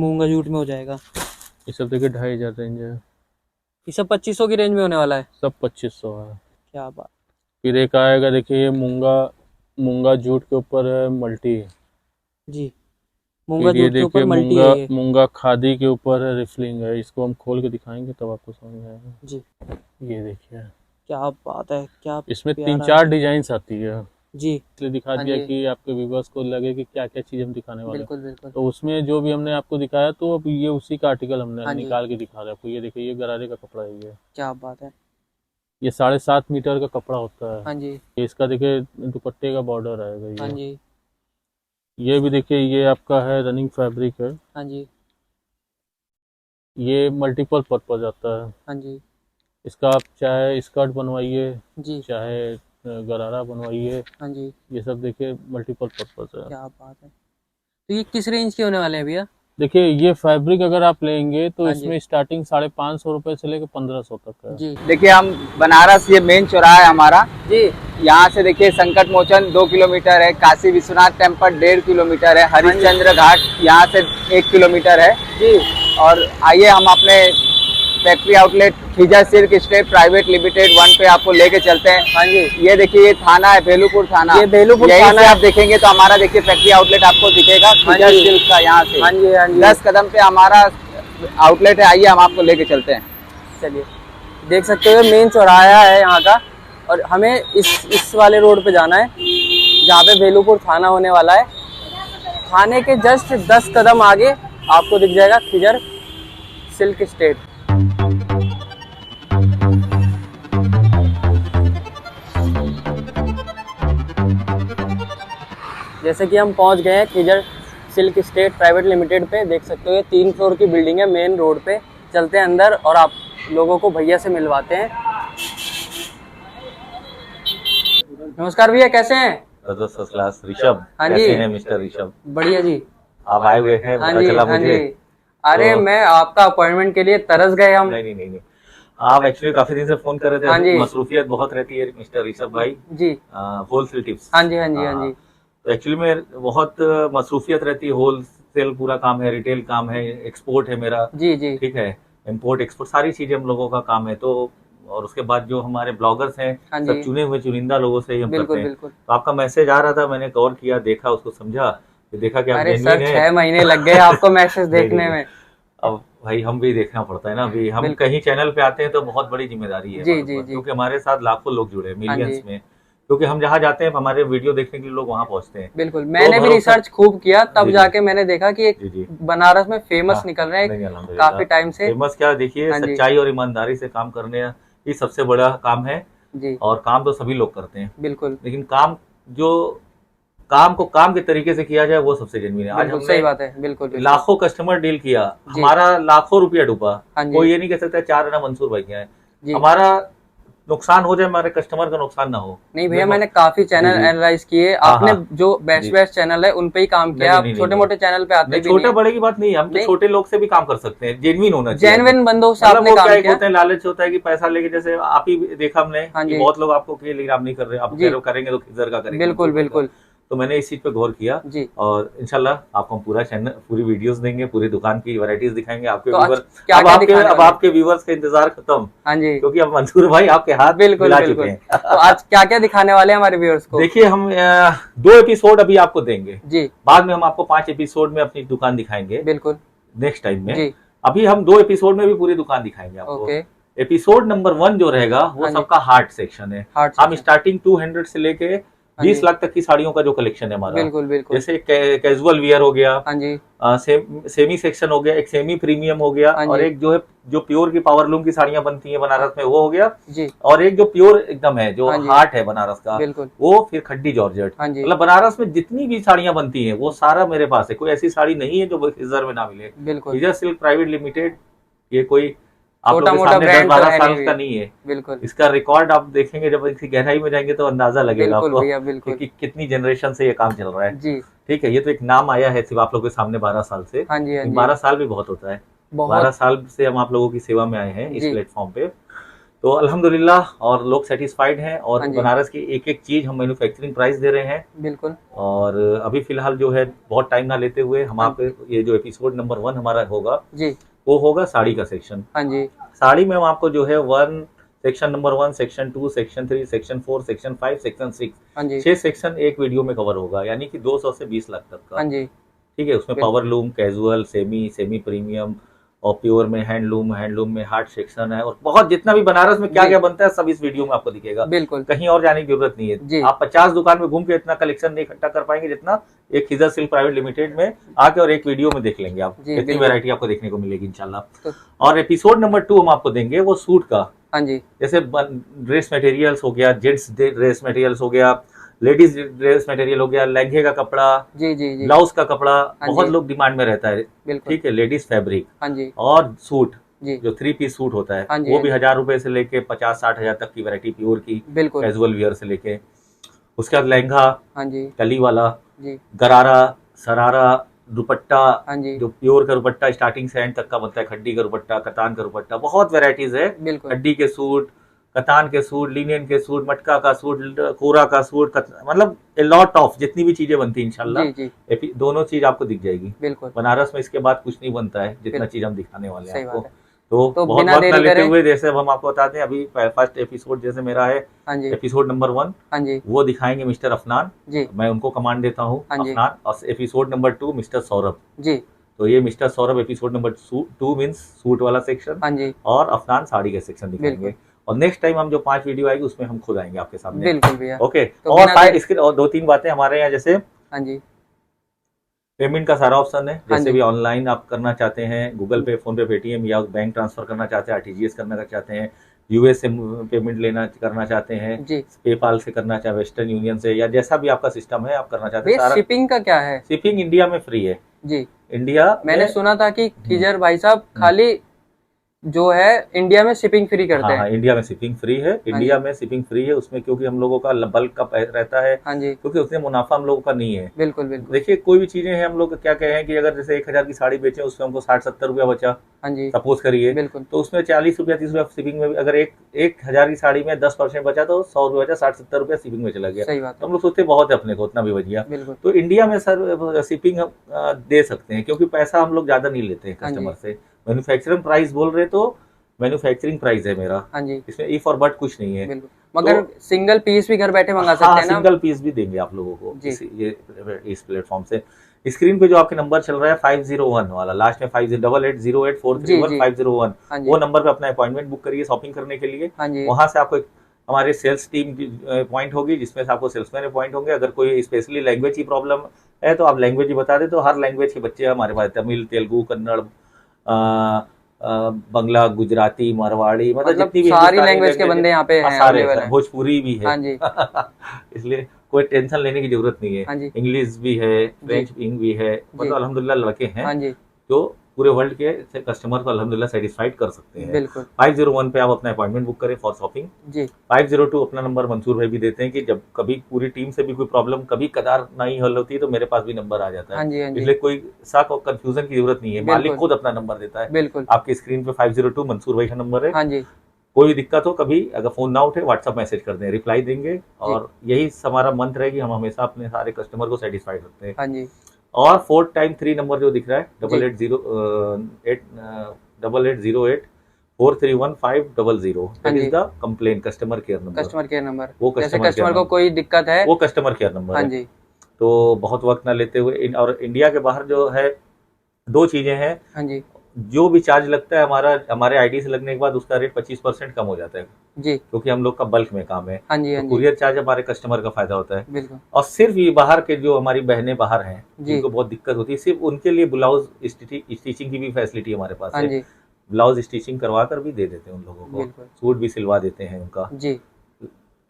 मूंगा जूट में हो जाएगा। ये सब देखिए 2500 रेंज है। ये सब 2500 की रेंज में होने वाला है। सब 2500 है। क्या बात। फिर एक आएगा देखिए, ये मूंगा मूंगा जूट के ऊपर है मल्टी। जी, मूंगा फिर ये जूट के ऊपर देखिए मल्टी है मूंगा ये। मूंगा खादी के ऊपर है, रिफलिंग है। इसको हम खोल के दिखाएंगे तब आपको समझ में आएगा। जी, ये देखिए, क्या बात है, क्या इसमें तीन प्यारा है। चार डिजाइन आती है, जी। इसलिए दिखा हाँ दिया जी, कि आपके व्यूवर्स को लगे कि क्या क्या चीज़ हम दिखाने वाले हैं। बिल्कुल बिल्कुल। तो उसमें जो भी हमने आपको दिखाया, तो अब ये उसी का आर्टिकल हमने हाँ जी, निकाल के दिखा रहे हैं आपको। ये देखिए, ये गरारे का कपड़ा है क्या बात है। ये 7.5 मीटर का कपड़ा होता है। हाँ जी, ये इसका देखिए दुपट्टे का बॉर्डर आएगा हाँ ये। जी, ये भी देखिए, ये आपका है रनिंग फैब्रिक है। हाँ जी, ये मल्टीपल पर्पज आता है। हाँ जी, इसका आप चाहे स्कर्ट बनवाइए, जी, चाहे गरारा बनवाइए, हाँ जी, ये सब देखिए मल्टीपल पर्पज है। क्या बात है। तो ये किस रेंज के होने वाले हैं भैया? देखिए, ये फैब्रिक अगर आप लेंगे तो हाँ जी, इसमें स्टार्टिंग 550 रुपये से लेकर 1500 तक है। जी, देखिए हम बनारस, ये मेन चौराहा है हमारा। जी, यहाँ से देखिए संकट मोचन 2 किलोमीटर है, काशी विश्वनाथ टेम्पल 1.5 किलोमीटर है, हरिश्चंद्र घाट यहाँ से 1 किलोमीटर है जी, और आइए हम अपने factory outlet Khiza silk state private limited 1 पे आपको लेके चलते हैं। हाँ जी। ये देखिए, ये थाना है बेलूपुर थाना। ये बेलूपुर यहीं थाना से है। आप देखेंगे तो हमारा देखिए फैक्ट्री आउटलेट आपको दिखेगा, हाँ खिजा जी। सिल्क का। यहाँ से हाँ जी, हाँ जी। 10 कदम पे हमारा आउटलेट है। आइए हम आपको लेके चलते हैं। चलिए, देख सकते हो मेन चौराहा है यहाँ का, और हमें इस वाले रोड पे जाना है जहाँ पे बेलूपुर थाना होने वाला है। थाने के जस्ट 10 कदम आगे आपको दिख जाएगा खिजर सिल्क स्टेट। जैसे कि हम पहुंच गए हैं Khizar silk state private limited पे। देख सकते हो ये 3 फ्लोर की बिल्डिंग है मेन रोड पे। चलते हैं अंदर और आप लोगों को भैया से मिलवाते हैं। नमस्कार भैया, कैसे हैं? First class. ऋषभ, हाँ जी। कैसे हैं मिस्टर ऋषभ? बढ़िया जी। आप आए हुए हैं, हाँ पता जी, चला हाँ मुझे। जी। अरे तो- मैं आपका अपॉइंटमेंट के लिए तरस गए हम। नहीं नहीं नहीं नहीं, आप एक्चुअली काफी दिन से फोन कर रहे हाँ जी। थे। मसरूफियत बहुत रहती है मिस्टर ऋषभ भाई। जी। Wholesale tips. हाँ जी, हाँ जी, हाँ जी। तो एक्चुअली में बहुत मसरूफियत रहती है। होलसेल पूरा काम है, रिटेल काम है, एक्सपोर्ट है मेरा। जी, जी। ठीक है, इम्पोर्ट एक्सपोर्ट सारी चीजें हम लोगों का काम है। तो और उसके बाद जो हमारे ब्लॉगर्स हैं, हाँ सब जी। चुने हुए चुनिंदा लोगों से ही हम करते बिल्कुल हैं। बिल्कुल। तो आपका मैसेज आ रहा था, मैंने गौर किया, देखा, उसको समझा, फिर देखा कि आप अरे जेन्युइन सर, है। 6 महीने लग गए आपको मैसेज नहीं, देखने नहीं, में। अब भाई हम भी देखना पड़ता है ना। अभी हम बिल्कुल। कहीं चैनल पे आते हैं तो बहुत बड़ी जिम्मेदारी है जी, हमारे जी, ऊपर, जी। क्योंकि हमारे साथ लाखों लोग जुड़े हैं, हाँ मिलियंस जी। में। क्योंकि हम जहाँ जाते हैं हमारे वीडियो देखने के लिए लोग वहाँ पहुँचते हैं। बिल्कुल, तो मैंने भी भरोसा। रिसर्च खूब किया, तब जी, जी। जाके मैंने देखा कि एक जी जी। बनारस में फेमस हाँ, निकल रहा है नहीं अल्हम्दुलिल्लाह। काफी टाइम से। फेमस क्या, देखिए, हाँ जी। सच्चाई और ईमानदारी से काम करने ही सबसे बड़ा काम है। जी, और काम तो सभी लोग करते हैं, बिल्कुल लेकिन काम को काम के तरीके से किया जाए वो सबसे जेन्युइन है। आज बिल्कुल हमने सही बात है। बिल्कुल बिल्कुल। लाखों कस्टमर डील किया, जी। हमारा लाखों रुपया डूबा। हाँ जी। कोई ये नहीं कह सकता 4 आना मंसूर भाई क्या है। जी। हमारा नुकसान हो जाए, हमारे कस्टमर का नुकसान ना हो। नहीं भैया, मैंने काफी चैनल जी, जी। एनालाइज किए। हाँ, आपने हाँ। जो बेस्ट जी। बेस्ट चैनल है उन पे ही काम किया। नहीं, आप नहीं, नहीं, छोटे मोटे चैनल पे आते नहीं, भी छोटे नहीं बड़े की बात नहीं है। हम तो नहीं। छोटे लोग से भी काम कर सकते हैं, जेन्युइन होना चाहिए। जेन्युइन बंदों से मतलब आपने वो क्या काम एक किया। होते हैं, लालच होता है कि पैसा लेके, जैसे आप ही देखा हमने हाँ कि जी। बहुत लोग आपको कहे, लेकिन आप नहीं कर रहे। आप जी। कह रहे हो करेंगे तो किधर का करेंगे, बिल्कुल मंसूर भाई का। बिल्कुल। तो मैंने इस चीज पे गौर किया, जी। और इंशाल्लाह आपको हम पूरा चैनल, पूरी वीडियोस देंगे, पूरी दुकान की वैरायटीज दिखाएंगे आपके तो आज व्यूवर। क्या अब क्या आपके दिखाने अब वाले हैं? आपके व्यूवर्स का इंतजार खत्म, हाँ जी। क्योंकि अब मंसूर भाई आपके हाथ बिल्कुल मिला चुके बिल्कुल। हैं। तो आज क्या क्या दिखाने वाले हैं हमारे व्यूअर्स को? देखिए, हम 2 एपिसोड अभी आपको देंगे। जी। बाद में हम आपको 5 एपिसोड में अपनी दुकान दिखाएंगे बिल्कुल। नेक्स्ट टाइम में। जी। अभी हम 2 एपिसोड में भी पूरी दुकान दिखाएंगे आपको। ओके। एपिसोड नंबर 1 जो रहेगा वो हाँ जी। सबका हार्ट सेक्शन है। हार्ट हम सेक्शन। स्टार्टिंग 200 से लेके हाँ 20 जी। लाख तक की साड़ियों का जो कलेक्शन है हमारा, बिल्कुल बिल्कुल। जैसे कैजुअल वियर हो गया, हाँ जी। सेमी सेक्शन हो गया, एक सेमी प्रीमियम हो गया, हाँ और जी। एक जो है, जो प्योर की पावरलूम की साड़ियां बनती हैं बनारस में, वो हो गया। जी। और एक जो प्योर एकदम है, जो हाँ जी। हार्ट है बनारस का, बिल्कुल। वो फिर खड्डी जॉर्जेट। हाँ जी। मतलब बनारस में जितनी भी साड़ियां बनती हैं वो सारा मेरे पास है। कोई ऐसी साड़ी नहीं है जो इधर में ना मिले। बिल्कुल। विजय सिल्क प्राइवेट लिमिटेड, ये कोई आप छोटा लोगों के मोटा सामने ब्रांड तो 10-12 है साल नहीं का भैया। नहीं है। बिल्कुल इसका रिकॉर्ड आप देखेंगे, जब इसकी गहराई में जाएंगे तो अंदाजा लगेगा बिल्कुल आपको भैया, बिल्कुल। कि कितनी जनरेशन से ये काम चल रहा है। जी। ठीक है, ये तो एक नाम आया है सिर्फ आप लोगों के सामने 12 साल से। हाँ जी, हाँ जी। 12 साल भी बहुत होता है। 12 बहुत। साल से हम आप लोगों की सेवा में आए हैं इस जी। प्लेटफॉर्म पे। तो अल्हम्दुलिल्लाह और लोग सेटिस्फाइड हैं और हाँ जी। बनारस की एक एक चीज हम मैन्युफैक्चरिंग प्राइस दे रहे हैं। बिल्कुल। और अभी फिलहाल जो है बहुत टाइम ना लेते हुए हम हाँ आप ये जो एपिसोड नंबर 1 हमारा होगा जी। वो होगा साड़ी का सेक्शन। हाँ जी। साड़ी में हम आपको जो है 1 section number 1 section 2 section 3 section 4 section 5 section 6 हाँ जी। 6 सेक्शन एक वीडियो में कवर होगा, यानी कि 200 से 20 लाख तक का। हाँ जी। ठीक है, उसमें बिल्कुल। Power loom, casual, semi, semi premium और प्योर में हैंडलूम, हैंडलूम में हार्ट सेक्शन है और बहुत जितना भी बनारस में क्या जी। क्या बनता है सब इस वीडियो में आपको दिखेगा। बिल्कुल। कहीं और जाने की जरूरत नहीं जी। है। आप 50 दुकान में घूम के इतना कलेक्शन नहीं इकट्ठा कर पाएंगे जितना एक खिजर सिल्क प्राइवेट लिमिटेड में आके और एक वीडियो में देख लेंगे आप। जी, इतनी बिल्कुल। वैरायटी आपको देखने को मिलेगी इंशाल्लाह। तो और एपिसोड नंबर 2 हम आपको देंगे वो सूट का, हाँ जी। जैसे ड्रेस मटेरियल्स हो गया, जेंट्स ड्रेस मटेरियल्स हो गया, लेडीज ड्रेस मटेरियल हो गया, लहंगे का कपड़ा, जी, जी, जी। ब्लाउज का कपड़ा बहुत जी। लोग डिमांड में रहता है। बिल्कुल। ठीक है, लेडीज फैब्रिक हाँ जी। और सूट जी। जो 3 पीस सूट होता है हाँ जी, वो हाँ भी जी। 1000 रुपए से लेके 50-60 हजार तक की वैरायटी प्योर की, बिल्कुल। कैजुअल वियर से लेके। उसके बाद लहंगा, हाँ जी। कली वाला, जी। गरारा, सरारा, दुपट्टा, हाँ जी। जो प्योर का दुपट्टा स्टार्टिंग से एंड तक का बनता है, खड्डी का दुपट्टा, कतान का दुपट्टा, बहुत वैरायटीज है। बिल्कुल। खड्डी के सूट, कतान के सूट, लिनियन के सूट, मटका का सूट, कोरा का सूट, मतलब ए लॉट ऑफ जितनी भी चीजें बनती है इंशाल्लाह जी, जी। दोनों चीज आपको दिख जाएगी। बिल्कुल। बनारस में इसके बाद कुछ नहीं बनता है जितना बिल्कुल। चीज हम दिखाने वाले हैं सही आपको। बात है। तो तो बहुत बिना वक्त ना देरी लेते करे हुए जैसे अब हम आपको बताते हैं, अभी फर्स्ट एपिसोड जैसे मेरा है हाँ जी। एपिसोड नंबर 1 हाँ जी। वो दिखाएंगे मिस्टर अफनान, जी। मैं उनको कमांड देता हूँ हाँ जी। अफनान। और एपिसोड नंबर 2 मिस्टर सौरभ। जी। तो ये mister Saurabh episode number 2 means suit वाला सेक्शन हाँ जी। और अफनान साड़ी के सेक्शन बिल्कुल। दिखाएंगे। और नेक्स्ट टाइम हम जो 5 वीडियो आएगी उसमें हम खुद आएंगे आपके सामने। बिल्कुल भैया। ओके। तो और बिना देर- इसके और 2-3 बातें हमारे यहाँ, जैसे हाँ जी। पेमेंट का सारा ऑप्शन है। हाँ जैसे जी। भी ऑनलाइन आप करना चाहते हैं, गूगल पे, फोन पे, पेटीएम या बैंक ट्रांसफर करना चाहते हैं, आरटीजीएस करना चाहते हैं, यूएस से पेमेंट लेना करना चाहते हैं, जी। पेपाल से करना चाहे, वेस्टर्न यूनियन से, या जैसा भी आपका सिस्टम है आप करना चाहते हैं भैया सारा। शिपिंग का क्या है? शिपिंग इंडिया में फ्री है। जी। इंडिया मैंने में, सुना था कि खिजर भाई साहब खाली जो है इंडिया में शिपिंग फ्री करते हाँ हैं। हाँ, इंडिया में शिपिंग फ्री है। इंडिया में शिपिंग फ्री है उसमें, क्योंकि हम लोगों का बल्क का रहता है, हाँ जी। क्योंकि उसमें मुनाफा हम लोगों का नहीं है। बिल्कुल बिल्कुल। देखिए कोई भी चीजें हैं, हम लोग क्या कहें कि अगर जैसे 1000 की साड़ी बेचे उसमें हमको 60-70 रुपया बचा, हाँ जी। सपोज करिए, बिल्कुल। तो उसमें 40 रुपया 30 रुपया शिपिंग में भी, अगर 1000 की साड़ी में 10% बचा तो 100 रुपया बचा, 60-70 रुपया शिपिंग में चला गया। सही बात तो है। हम लोग सोचते बहुत है अपने को, उतना भी बच गया। बिल्कुल। तो इंडिया में सर शिपिंग हम दे सकते हैं, क्योंकि पैसा हम लोग ज्यादा नहीं लेते हैं हाँ जी। कस्टमर से। मैन्युफैक्चरिंग प्राइस बोल रहे तो मैन्युफैक्चरिंग प्राइस है मेरा, हाँ जी। इसमें इफ और बट कुछ नहीं है। बिल्कुल। मगर सिंगल पीस भी घर बैठे मंगा सकते हाँ, हैं ना? सिंगल पीस भी देंगे आप लोगों को जी। इस प्लेटफॉर्म से। स्क्रीन पे जो आपके नंबर चल रहा है 501 वाला, लास्ट में 8808431501, हाँ जी। वो नंबर पे अपना अपॉइंटमेंट बुक करिए शॉपिंग करने के लिए। हाँ जी। वहां से आपको हमारे सेल्स टीम पॉइंट होगी, जिसमें से आपको सेल्समैन पॉइंट होंगे। अगर कोई स्पेशली लैंग्वेज की प्रॉब्लम है तो आप लैंग्वेज ही बता दें, तो हर लैंग्वेज के बच्चे हमारे पास, तमिल, तेलुगु, कन्नड़, बंगला, गुजराती, मारवाड़ी, मतलब जितनी भी सारी हिंदुस्तानी लैंग्वेज के बंदे यहाँ पे हैं, सारे available हैं। भोजपुरी भी है। हाँ जी। इसलिए कोई टेंशन लेने की जरूरत नहीं हाँ है। जी। इंग्लिश भी है, फ्रेंच भी है, मतलब अल्हम्दुलिल्लाह लड़के हैं हाँ जी। जो पूरे वर्ल्ड के कस्टमर को अल्हम्दुलिल्लाह सेटिस्फाइड कर सकते हैं। बिल्कुल। 501 पे आप अपना अपॉइंटमेंट बुक करें फॉर शॉपिंग। जी। 502 अपना नंबर मंसूर भाई भी देते हैं कि जब कभी पूरी टीम से भी कोई प्रॉब्लम कभी कदार नहीं हल होती है तो मेरे पास भी नंबर आ जाता हाँ है। जी। हाँ जी। इसलिए कोई शक और कंफ्यूजन की जरूरत नहीं है, मालिक बिल्कुल। खुद अपना नंबर देता है। बिल्कुल। आपकी स्क्रीन पे 502 मंसूर भाई का नंबर है। हाँ जी। कोई भी दिक्कत हो, कभी अगर फोन ना उठे व्हाट्सएप मैसेज कर दें, रिप्लाई देंगे। और यही हमारा मंत्र है कि हम हमेशा अपने सारे कस्टमर को सेटिस्फाइड रखते हैं। हाँ जी। और 4 टाइम 3 नंबर जो दिख रहा है जी। 8808 431500, हाँ दैट जी। Is the complain customer care number. Customer care number, वो जैसे कस्टमर कस्टमर केयर को नंबर, कोई दिक्कत है। वो कस्टमर केयर नंबर हाँ है। जी। तो बहुत वक्त ना लेते हुए और इंडिया के बाहर जो है 2 चीजें हैं। हाँ जी। जो भी चार्ज लगता है हमारे आईडी से लगने के बाद उसका रेट 25% कम हो जाता है, जी। क्योंकि हम लोग का बल्क में काम है। हाँ जी। हाँ तो जी। कुरियर चार्ज हमारे कस्टमर का फायदा होता है। बिल्कुल। और सिर्फ ये बाहर के जो हमारी बहनें बाहर हैं जी। जिनको बहुत दिक्कत होती है, सिर्फ उनके लिए ब्लाउज स्टिचिंग की भी फैसिलिटी हमारे पास हाँ है। जी। ब्लाउज स्टिचिंग करवा कर भी दे देते हैं उन लोगों को, बिल्कुल। सूट भी सिलवा देते हैं उनका। जी।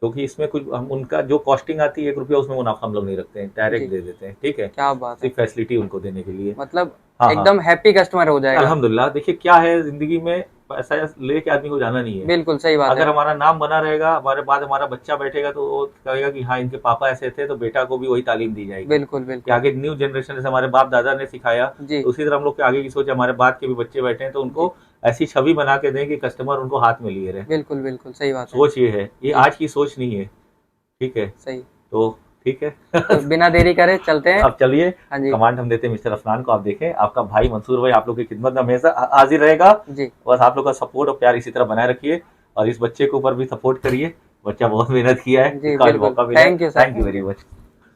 क्योंकि इसमें कुछ हम उनका जो कॉस्टिंग आती है 1 रुपया उसमें मुनाफा हम लोग नहीं रखते हैं, जी। डायरेक्ट दे देते हैं। ठीक है, क्या बात है। सिर्फ फैसिलिटी उनको देने के लिए। मतलब हाँ, एकदम हैप्पी कस्टमर हो जाएगा। अल्हम्दुलिल्लाह। देखिए क्या है, जिंदगी में पैसा लेके आदमी को जाना नहीं है। बिल्कुल सही बात अगर है। हमारा नाम बना रहेगा, हमारे बाद हमारा बच्चा बैठेगा तो वो कहेगा कि हाँ इनके पापा ऐसे थे, तो बेटा को भी वही तालीम दी जाएगी। बिल्कुल कि बिल्कुल। आगे न्यू जनरेशन जैसे हमारे बाप दादा ने सिखाया, जी। तो उसी तरह हम लोग के आगे की सोच, हमारे बाद के भी बच्चे बैठे हैं तो उनको ऐसी छवि बना के दें कि कस्टमर उनको हाथ में लिए रहे। बिल्कुल बिल्कुल सही बात है। सोच ये है, ये आज की सोच नहीं है। ठीक है, सही। तो ठीक है। तो बिना देरी करे चलते हैं। अब चलिए, हाँ जी कमांड हम देते हैं मिस्टर अफनान को। आप देखें, आपका भाई मंसूर भाई आप लोग की खिदमत में हमेशा हाजिर रहेगा। जी। बस आप लोग का सपोर्ट और प्यार इसी तरह बनाए रखिए, और इस बच्चे के ऊपर भी सपोर्ट करिए। बच्चा बहुत मेहनत किया है, जी इसका आज बिल्कुल, मौका मिला है। Thank you sir. Thank you very much.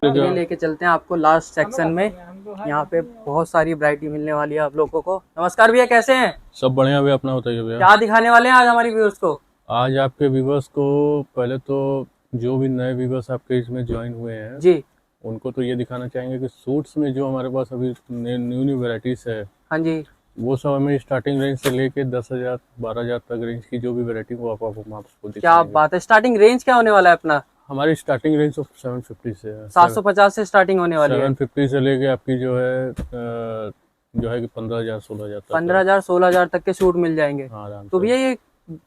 ये लेके चलते हैं आपको लास्ट सेक्शन में। यहाँ पे बहुत सारी वैरायटी मिलने वाली है आप लोगों को। नमस्कार भैया, कैसे हैं? सब बढ़िया भैया, अपना बताइए भैया। क्या दिखाने वाले हैं आज हमारी व्यूअर्स को? आज आपके व्यूवर्स को पहले तो जो भी नए व्यूवर्स आपके इसमें ज्वाइन हुए हैं जी। उनको तो ये दिखाना चाहेंगे कि सूट्स में जो हमारे पास अभी न्यू वैरायटीज है, हाँ जी। वो सब हमें स्टार्टिंग रेंज से लेके 10,000 12,000 तक रेंज की जो भी वैरायटी वो आपको क्या दिखाएंगे। बात है। स्टार्टिंग रेंज क्या होने वाला है अपना? हमारी स्टार्टिंग रेंज 750 से है। 750 से स्टार्टिंग होने वाली है। 750 से लेके आपकी जो है कि 15,000 16,000 तक 15,000 16,000 तक के सूट मिल जाएंगे। हाँ, आराम तो से। भैया ये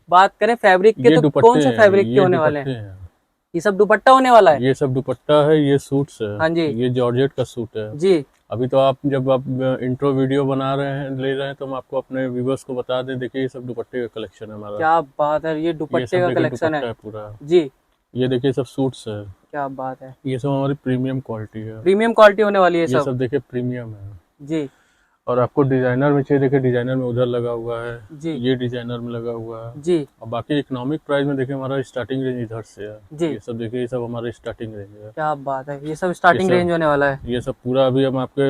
बात करें फैब्रिक के, ये तो दुपट्टे कौन से हैं, फैब्रिक के ये होने वाले दुपट्टे हैं? हैं। ये सब दुपट्टा होने वाला है? ये सब दुपट्टा है, ये सूट्स है। हाँ जी। ये जॉर्जेट का सूट है जी। अभी तो आप जब आप इंट्रो वीडियो बना रहे हैं ले रहे हैं तो हम आपको अपने व्यूवर्स को बता दें। देखिए ये सब दुपट्टे का कलेक्शन है हमारा। क्या बात है, ये ये दुपट्टे सब का देखिए कलेक्शन दुपट्टा है पूरा। जी। ये देखिए सब सूट्स है। क्या बात है, ये सब हमारी प्रीमियम क्वालिटी है। प्रीमियम क्वालिटी होने वाली है ये सब। सब देखिए प्रीमियम है। जी और आपको डिजाइनर में चाहिए, देखिए डिजाइनर में उधर लगा हुआ है, जी ये डिजाइनर में लगा हुआ है जी और बाकी इकोनॉमिक प्राइस में देखिए हमारा स्टार्टिंग रेंज इधर से है। जी। ये सब देखिए, ये सब हमारा स्टार्टिंग रेंज है। क्या बात है, ये सब स्टार्टिंग ये सब- रेंज होने वाला है। ये सब पूरा अभी हम आपके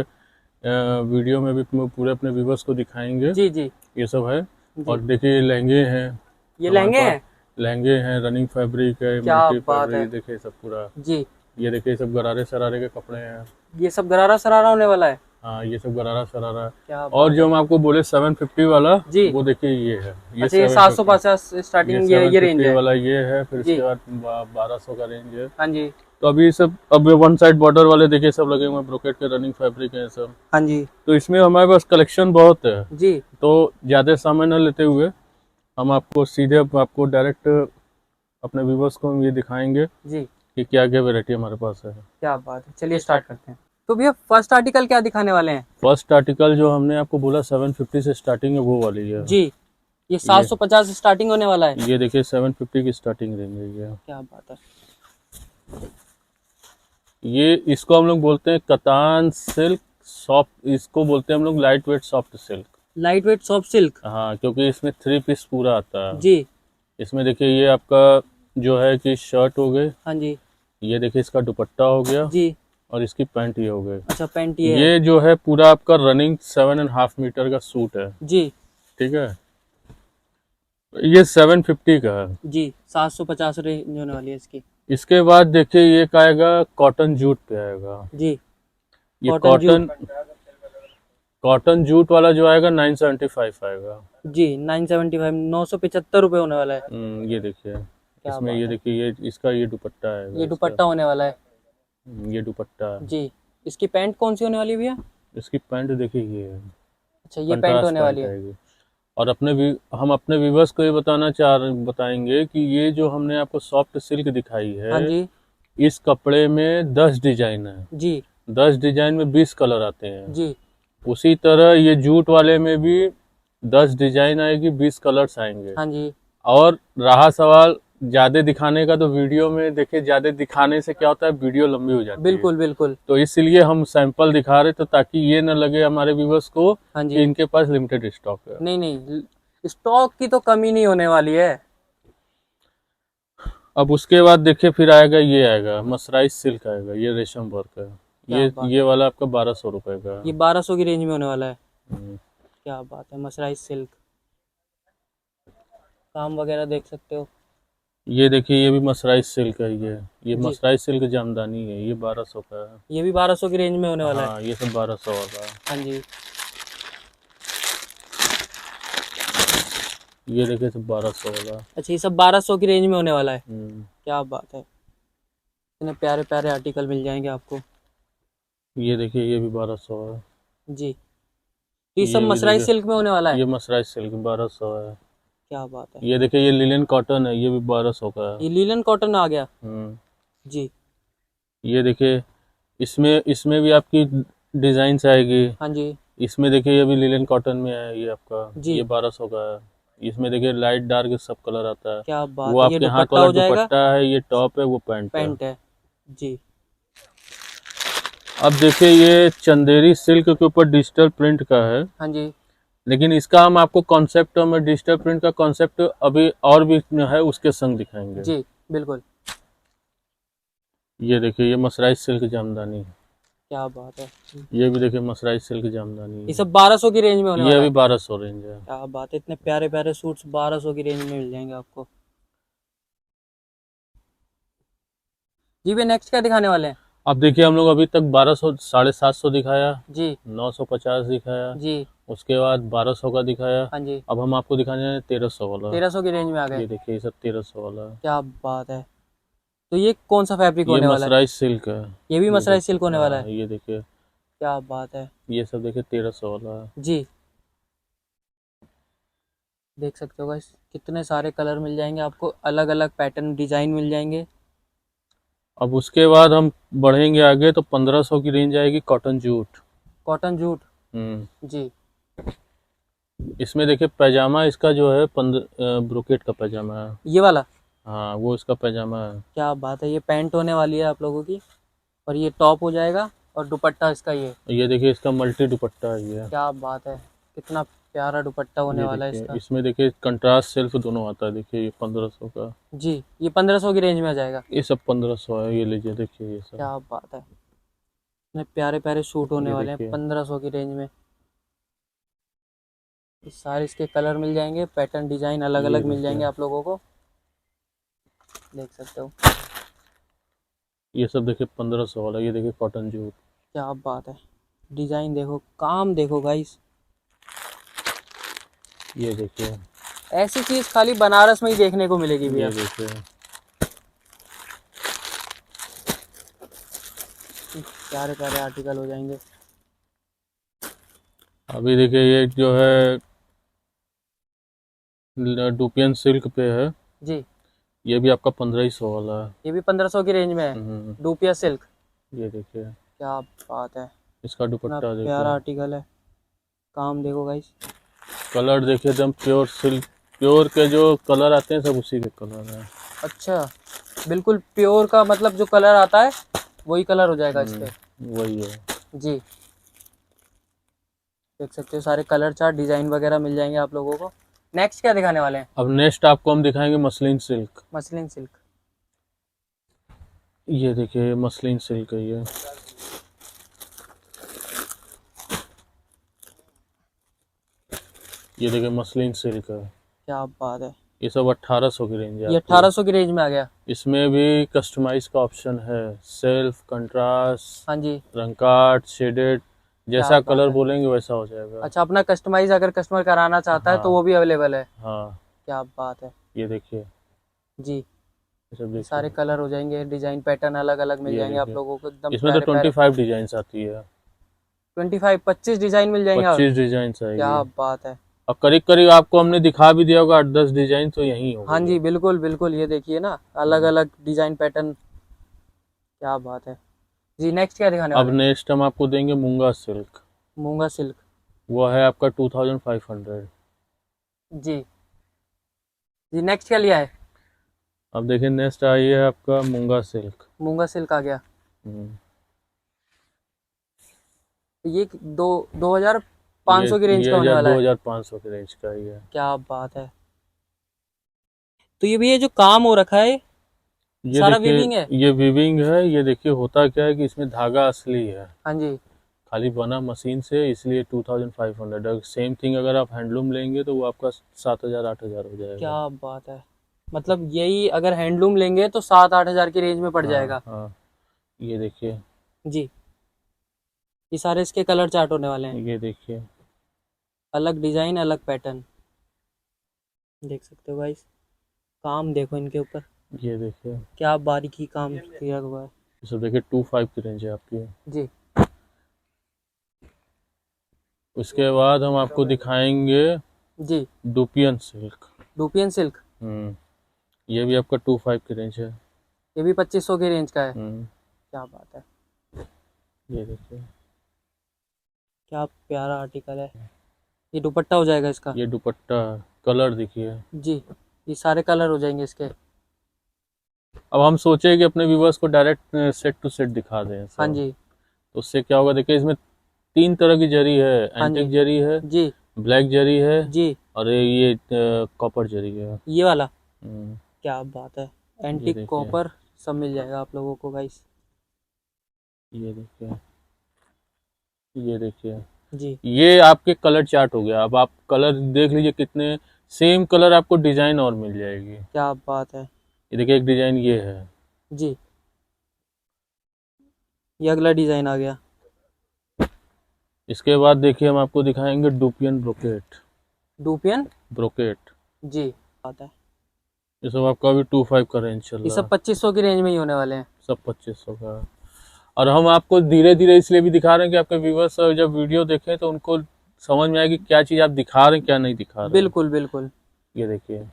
वीडियो में भी पूरे अपने व्यूवर्स को दिखाएंगे। जी जी ये सब है। जी। और देखिए लहंगे हैं, ये हमारे लहंगे पास हैं? लहंगे हैं, रनिंग फैब्रिक है, क्या मल्टी बात है। फैब्रिक, देखिए सब पूरा। जी। ये देखिए सब गरारे सरारे के कपड़े हैं। ये सब गरारा सरारा होने वाला है? हाँ, ये सब गरारा सरारा है। क्या और जो हम आपको बोले 750 वाला, जी। वो देखिए ये है। अच्छा, ये 750 स्टार्टिंग ये रेंज 750 है। वाला ये है। फिर जी। इसके बाद 1200 का रेंज है। हाँ जी तो अभी सब अब वन साइड बॉर्डर वाले देखिए सब लगे हुए हैं, ब्रोकेट के रनिंग फैब्रिक है सब। हाँ जी तो इसमें हमारे पास कलेक्शन बहुत है। जी। तो ज़्यादा समय न लेते हुए हम आपको सीधे आपको डायरेक्ट अपने व्यूवर्स को हम ये दिखाएंगे जी। कि क्या क्या वैरायटी हमारे पास है। क्या बात है, चलिए स्टार्ट करते हैं। तो भैया फर्स्ट आर्टिकल क्या दिखाने वाले हैं? फर्स्ट आर्टिकल जो हमने आपको बोला 750 से स्टार्टिंग है, वो वाली है जी। ये 750 से स्टार्टिंग होने वाला है? ये देखिए 750 की स्टार्टिंग रेंज है ये। क्या बात है। ये इसको हम लोग बोलते हैं कतान सिल्क सॉफ्ट, इसको बोलते हैं हम लोग light weight soft silk. Light weight soft silk. हाँ, क्योंकि इसमें 3 पीस पूरा आता है। जी। इसमें देखिए ये आपका जो है कि शर्ट हो गए, हाँ जी ये देखिए इसका दुपट्टा हो गया जी। और इसकी पैंट ये हो गई। अच्छा, पैंट ये है। ये जो है पूरा आपका रनिंग 7.5 मीटर का सूट है। जी ठीक है, ये 750 का है। जी। 750 रेंज होने वाली है इसकी। इसके बाद देखिए ये का आएगा कॉटन जूट पे आएगा। जी। ये कॉटन कॉटन जूट वाला जो आएगा 975 आएगा। जी। 975 975 रुपये होने वाला है। ये देखिए इसमें, बात ये है। देखिए ये इसका ये दुपट्टा है। ये दुपट्टा होने वाला है। ये दुपट्टा है। जी। इसकी पैंट कौन सी होने वाली है भैया? इसकी पैंट देखिए ये है। अच्छा, ये पैंट कंट्रास्ट होने वाली पैंट है। आएगी। और हम अपने व्यूवर्स को ये बताएंगे कि ये जो हमने आपको सॉफ्ट सिल्क दिखाई हाँ है, जी इस कपड़े में 10 डिजाइन है। जी 10 डिजाइन में 20 कलर आते हैं। जी। उसी तरह ये जूट वाले में भी 10 डिजाइन आएगी, 20 कलर्स आएंगे। हाँ जी। और रहा सवाल ज्यादा दिखाने का, तो वीडियो में देखिए ज्यादा दिखाने से क्या होता है, वीडियो लंबी हो जाती है। बिल्कुल बिल्कुल। तो इसलिए हम सैंपल दिखा रहे, तो ताकि ये न लगे हमारे व्यूवर्स को हाँ कि जी। इनके पास लिमिटेड स्टॉक है। नहीं नहीं, स्टॉक की तो कमी नहीं होने वाली है। अब उसके बाद देखिए फिर आएगा, ये आएगा मसराइज सिल्क आएगा, ये रेशम वर्क है। ये वाला आपका 1200 रुपए का है। ये 1200 की रेंज में होने वाला है। हम्म। क्या बात है, मसराइज सिल्क। काम वगैरह देख सकते हो। ये देखिए ये भी मसराइज सिल्क है। ये जी। मसराइज सिल्क जामदानी है, ये 1200 का है। ये भी 1200 की रेंज में होने वाला है। हाँ, ये सब 1200 वाला है। हाँ जी। ये देखिए सब 1200 वाला। अच्छा, ये सब 1200 की रेंज में होने वाला है। हम्म। क्या बात है, इतने प्यारे प्यारे आर्टिकल मिल जाएंगे आपको। ये देखिए ये भी 1200 है। जी। ये सब ये भी मसराइज देखिए, सिल्क में होने वाला है। ये मसराइज सिल्क 1200 है। क्या बात है। ये देखिए ये लिनन कॉटन है, ये भी 1200 का है। ये लीलन कॉटन आ गया। जी। ये देखिए इसमें भी आपकी डिजाइन आएगी। हाँ जी। इसमें देखिए ये भी लिनन कॉटन में है, ये आपका जी। ये 1200 का है। इसमें देखिए लाइट डार्क सब कलर आता है। क्या बात वो है, ये आपके हाथ दुपट्टा वाला हो जाएगा, दुपट्टा है, ये टॉप है, वो पैंट है। पैंट है जी। अब देखिए ये चंदेरी सिल्क के ऊपर डिजिटल प्रिंट का है, हाँ जी। लेकिन इसका हम आपको कॉन्सेप्ट में डिजिटल प्रिंट का कॉन्सेप्ट अभी और भी है उसके संग दिखाएंगे। जी बिल्कुल। ये देखिए ये मसराइज सिल्क जामदानी है। क्या बात है, ये भी देखिए मसराइज सिल्क जामदानी ये है। सब 1200 की रेंज में होने ये वाला अभी है। 1200 रेंज है। क्या बात है, इतने प्यारे प्यारे सूट्स 1200 की रेंज में मिल जाएंगे आपको। जी भैया नेक्स्ट क्या दिखाने वाले हैं? अब देखिए हम लोग अभी तक 1200 750 दिखाया, जी 950 दिखाया, जी। उसके बाद 1200 का दिखाया। हाँ जी। अब हम आपको दिखाने हैं 1300 वाला। 1300 की रेंज में आ गए। ये देखिए ये सब 1300 वाला है। क्या बात है। तो ये कौन सा फैब्रिक ये होने वाला है? मसराइज सिल्क है। ये भी मसराइज देखिए, सिल्क होने वाला हाँ, है। ये देखिए क्या बात है। ये सब देखिए 1300 वाला है। जी देख सकते हो गाइस, कितने सारे कलर मिल जाएंगे आपको, अलग अलग पैटर्न डिजाइन मिल जाएंगे। अब उसके बाद हम बढ़ेंगे आगे तो 1500 की रेंज आएगी कॉटन जूट। Cotton jute. जी इसमें देखिए पैजामा इसका जो है 15 ब्रोकेट का पैजामा है। ये वाला। हाँ वो इसका पैजामा है। क्या बात है, ये पैंट होने वाली है आप लोगों की, और ये टॉप हो जाएगा, और दुपट्टा इसका ये देखिए इसका मल्टी दुपट्टा है ये। क्या बात है, कितना प्यारा दुपट्टा होने ये वाला है देखिए इसका। इसमें देखिए कंट्रास्ट सेल्फ दोनों आता है। देखिए ये 1500 का। जी ये 1500 की रेंज में आ जाएगा। ये सब 1500 है। ये लीजिए देखिए ये सब। क्या बात है, इतने प्यारे प्यारे सूट होने ये वाले हैं देखिए। 1500 की रेंज में। इस सारे इसके कलर मिल जाएंगे, पैटर्न डिजाइन अलग ये अलग मिल देखिए। जाएंगे आप लोगों को, देख सकते हो। ये सब देखिए 1500 वाला। ये देखिए कॉटन जूट। क्या बात है, डिजाइन देखो, काम देखो गाइस। ये देखिए। ऐसी चीज खाली बनारस में ही देखने को मिलेगी भैया। ये देखिए प्यारे प्यारे आर्टिकल हो जाएंगे। अभी देखिए ये जो है डुपियन सिल्क पे है। जी ये भी आपका 1500 वाला है। ये भी 1500 की रेंज में है, डूपिया सिल्क। ये देखिए क्या बात है, इसका इतना दुपट्टा प्यारा देखिए। आर्टिकल है, काम देखो गाइस। कलर देखिए एकदम प्योर सिल्क, प्योर के जो कलर आते हैं सब उसी के कलर है। अच्छा बिल्कुल प्योर का मतलब जो कलर आता है वही कलर हो जाएगा इस पे। वही है। जी देख सकते हो, सारे कलर चार्ट डिजाइन वगैरह मिल जाएंगे आप लोगों को। नेक्स्ट क्या दिखाने वाले हैं? अब नेक्स्ट आपको हम दिखाएंगे मसलिन सिल्क। Muslin silk. ये देखिए मसलिन सिल्क है ये। ये देखिए मसलिन सिल्क है। क्या बात है, ये सब 1800 की रेंज है ये आपकी। 1800 की रेंज में आ गया। इसमें भी कस्टमाइज का ऑप्शन है, सेल्फ, कंट्रास्ट, हाँ जी। रंग काट, शेडेड, जैसा क्या बात कलर है। बोलेंगे वैसा हो जाएगा। अच्छा अपना कस्टमाइज अगर कस्टमर कराना चाहता है तो हाँ। वो भी अवेलेबल है। हाँ क्या बात है। ये देखिए जी ये सब देखिए। सारे कलर हो जाएंगे, डिजाइन पैटर्न अलग अलग मिल ये जाएंगे आप देखिए। लोगों को, एकदम इसमें तो प्यारे प्यारे। 25 डिजाइन आती है। 25 डिजाइन मिल जाएंगे। 25 डिजाइन क्या आएगी। बात है। और करीब करीब आपको हमने दिखा भी दिया होगा 8-10 डिजाइन तो यही होगा। हाँ जी बिल्कुल बिल्कुल, ये देखिए ना अलग अलग डिजाइन पैटर्न। क्या बात है जी। नेक्स्ट क्या दिखाने अब वाले हैं? नेक्स्ट हम आपको देंगे मूंगा सिल्क। मूंगा सिल्क। वो है आपका 2500। जी जी नेक्स्ट क्या लिया है? अब देखिए नेक्स्ट आई है आपका मूंगा सिल्क। मूंगा सिल्क आ गया। ये 2500 की रेंज का होने वाला है। 2500 की रेंज का ही है। क्या बात है। तो ये भी ये जो काम हो रखा है ये सारा देखिए वीविंग है। ये वीविंग है। ये देखिए होता क्या है कि इसमें धागा असली है, हाँ जी। खाली बना मशीन से, इसलिए 2500। सेम थिंग अगर आप हैंडलूम लेंगे तो वो आपका 7000-8000 हो जाएगा। क्या बात है, मतलब यही अगर हैंडलूम लेंगे तो 7-8 हजार की रेंज में पड़ हाँ, जाएगा। हाँ ये देखिए। जी ये सारे इसके कलर चार्ट होने वाले हैं, ये देखिए अलग डिजाइन अलग पैटर्न, देख सकते हो गाइस। काम देखो इनके ऊपर, ये देखिए। क्या बारीकी काम किया हुआ है। ये सब देखिए 25 की रेंज है आपकी। जी उसके बाद हम आपको दिखाएंगे जी डुपियन सिल्क। Dupion silk. ये भी आपका 25 की रेंज है। ये भी 2500 की रेंज का है। हम्म, क्या बात है। ये देखिए। क्या प्यारा आर्टिकल है। ये दुपट्टा हो जाएगा इसका। ये दुपट्टा, कलर देखिए। जी, ये सारे कलर हो जाएंगे इसके। अब हम सोचे कि अपने व्यूवर्स को डायरेक्ट सेट टू सेट दिखा दें हाँ सब। जी। तो उससे क्या होगा, देखिए इसमें 3 तरह की जरी है, हाँ एंटिक जी। जरी है, जी ब्लैक जरी है, जी। और ये कॉपर जरी है। ये वाला हम्म, क्या बात है। ये एंटिक देखिए, कॉपर सब मिल जाएगा आप लोगों को गाइस। ये देखिए, ये देखिए। जी ये आपके कलर चार्ट हो गया। अब आप कलर देख लीजिए कितने सेम कलर आपको डिजाइन और मिल जाएगी। क्या बात है। ये देखिए, एक डिजाइन ये है। जी, ये अगला डिजाइन आ गया। इसके बाद देखिए हम आपको दिखाएंगे डुपियन ब्रोकेट। डूपियन। ब्रोकेट जी बात है। ये सब आपका अभी 25 का रेंज चल ये रहा सब है। 2500 की रेंज में ही होने वाले हैं। सब 2500 का है। और हम आपको धीरे धीरे इसलिए भी दिखा रहे हैं कि आपके व्यूवर्स जब वीडियो देखें तो उनको समझ में आएगी क्या चीज़ आप दिखा रहे हैं, क्या नहीं दिखा रहे हैं। बिल्कुल बिल्कुल। ये देखिए, ये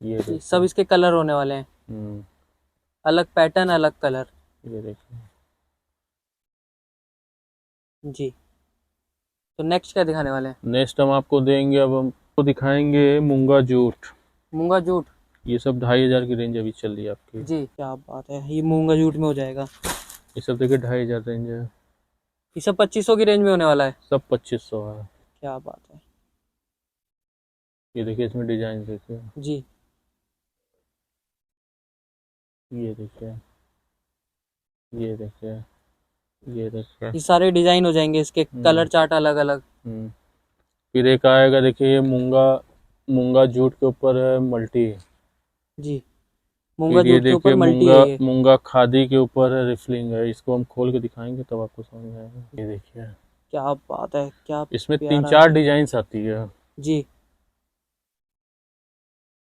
ये देखिए। सब इसके कलर होने वाले हैं। हम्म, अलग पैटर्न अलग कलर। ये देखिए। जी, तो नेक्स्ट क्या दिखाने वाले हैं। नेक्स्ट हम आपको देंगे, अब हम आपको दिखाएंगे मूंगा जूट। मूंगा जूट। ये सब 2500 की रेंज अभी चल रही है आपकी। जी क्या बात है, ये मूंगा जूट में हो जाएगा। ये सब देखिए 2500 रेंज है। ये सब 2500 की रेंज में होने वाला है। सब 2500 है। क्या बात है। ये देखिए, इसमें डिजाइन देखिए। जी ये देखिए, ये देखिए, ये देखिए। ये सारे डिजाइन हो जाएंगे इसके, कलर चार्ट अलग अलग। हम्म। फिर एक आएगा, देखिए ये मूंगा, मूंगा जूट के ऊपर है मल्टी। जी, मूंगा फिर ये जूट के ऊपर देखिए मल्टी है मूंगा, ये। मूंगा खादी के ऊपर है, रिफलिंग है। इसको हम खोल के दिखाएंगे तब आपको समझ में आएगा। ये देखिए, क्या बात है, क्या इसमें प्यारा 3-4 है। डिजाइन आती है। जी,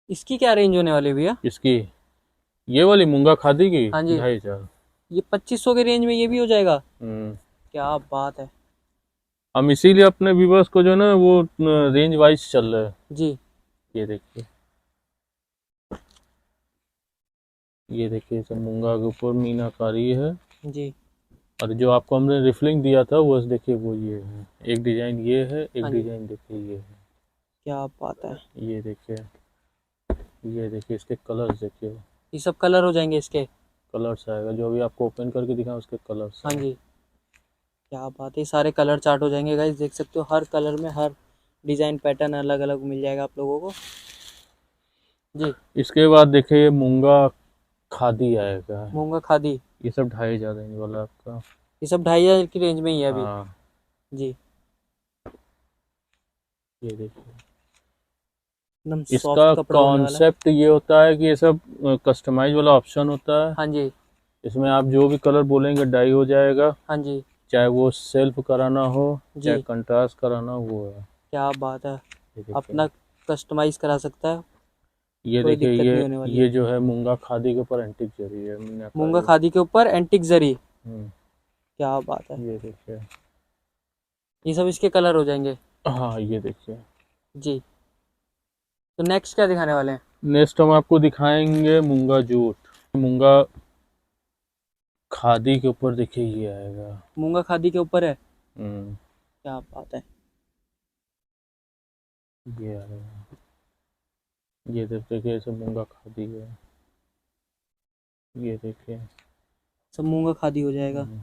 इसकी क्या रेंज होने वाली है भैया। इसकी, ये वाली मूंगा खादी की हाँ जी, 2500। ये 2500 के रेंज में ये भी हो जाएगा। हम्म। क्या बात है। हम इसीलिए अपने व्यूवर्स को जो है ना वो रेंज वाइज चल रहा है। जी ये देखिए, ये देखिए, सब मूंगा के ऊपर मीनाकारी है। जी। और जो आपको हमने रिफलिंग दिया था वो देखिए, वो ये है। एक डिजाइन ये है, एक हाँ जी। डिजाइन देखिए ये है। क्या बात है। ये देखिए, ये देखिए, इसके कलर्स देखिए। ये सब कलर हो जाएंगे इसके। कलर्स आएगा जो अभी आपको ओपन करके दिखाएं, उसके कलर्स। हाँ जी, क्या बात है। सारे कलर चार्ट हो जाएंगे गाइस, देख सकते हो हर कलर में हर डिजाइन पैटर्न अलग अलग मिल जाएगा आप लोगों को। जी, इसके बाद देखिए ये मूंगा खादी आएगा। मूंगा खादी। ये सब 2500 रेंज वाला आपका। ये सब 2500 की रेंज में ही है अभी। हाँ, जी, ये देखिए। एकदम इसका सॉफ्ट कपड़ा होने वाला है। कॉन्सेप्ट ये होता है कि ये सब कस्टमाइज वाला ऑप्शन होता है। हाँ जी। इसमें आप जो भी कलर बोलेंगे डाई हो जाएगा, हाँ जी। चाहे वो सेल्फ कराना हो जी, चाहे कंट्रास्ट कराना हो, वो है। क्या बात है। ये देखिए, अपना कस्टमाइज करा सकता है, ये कोई देखिए, दिक्कत नहीं होने वाली ये है। जो है मूंगा खादी के ऊपर एंटिक जरी है, मीनाकारी। मूंगा खादी के ऊपर एंटिक जरी। हम्म, क्या बात है। ये देखिए। ये सब इसके कलर हो जाएंगे। हाँ, ये देखिए। जी, तो नेक्स्ट क्या दिखाने वाले हैं। नेक्स्ट हम आपको दिखाएंगे मूंगा जूट। मूंगा खादी के ऊपर देखिए ये आएगा। मूंगा खादी के ऊपर है। हम्म, क्या बात है। ये आएगा। ये देखिए, ये सब मूंगा खादी है। ये देखिए। सब मूंगा खादी हो जाएगा। हम्म।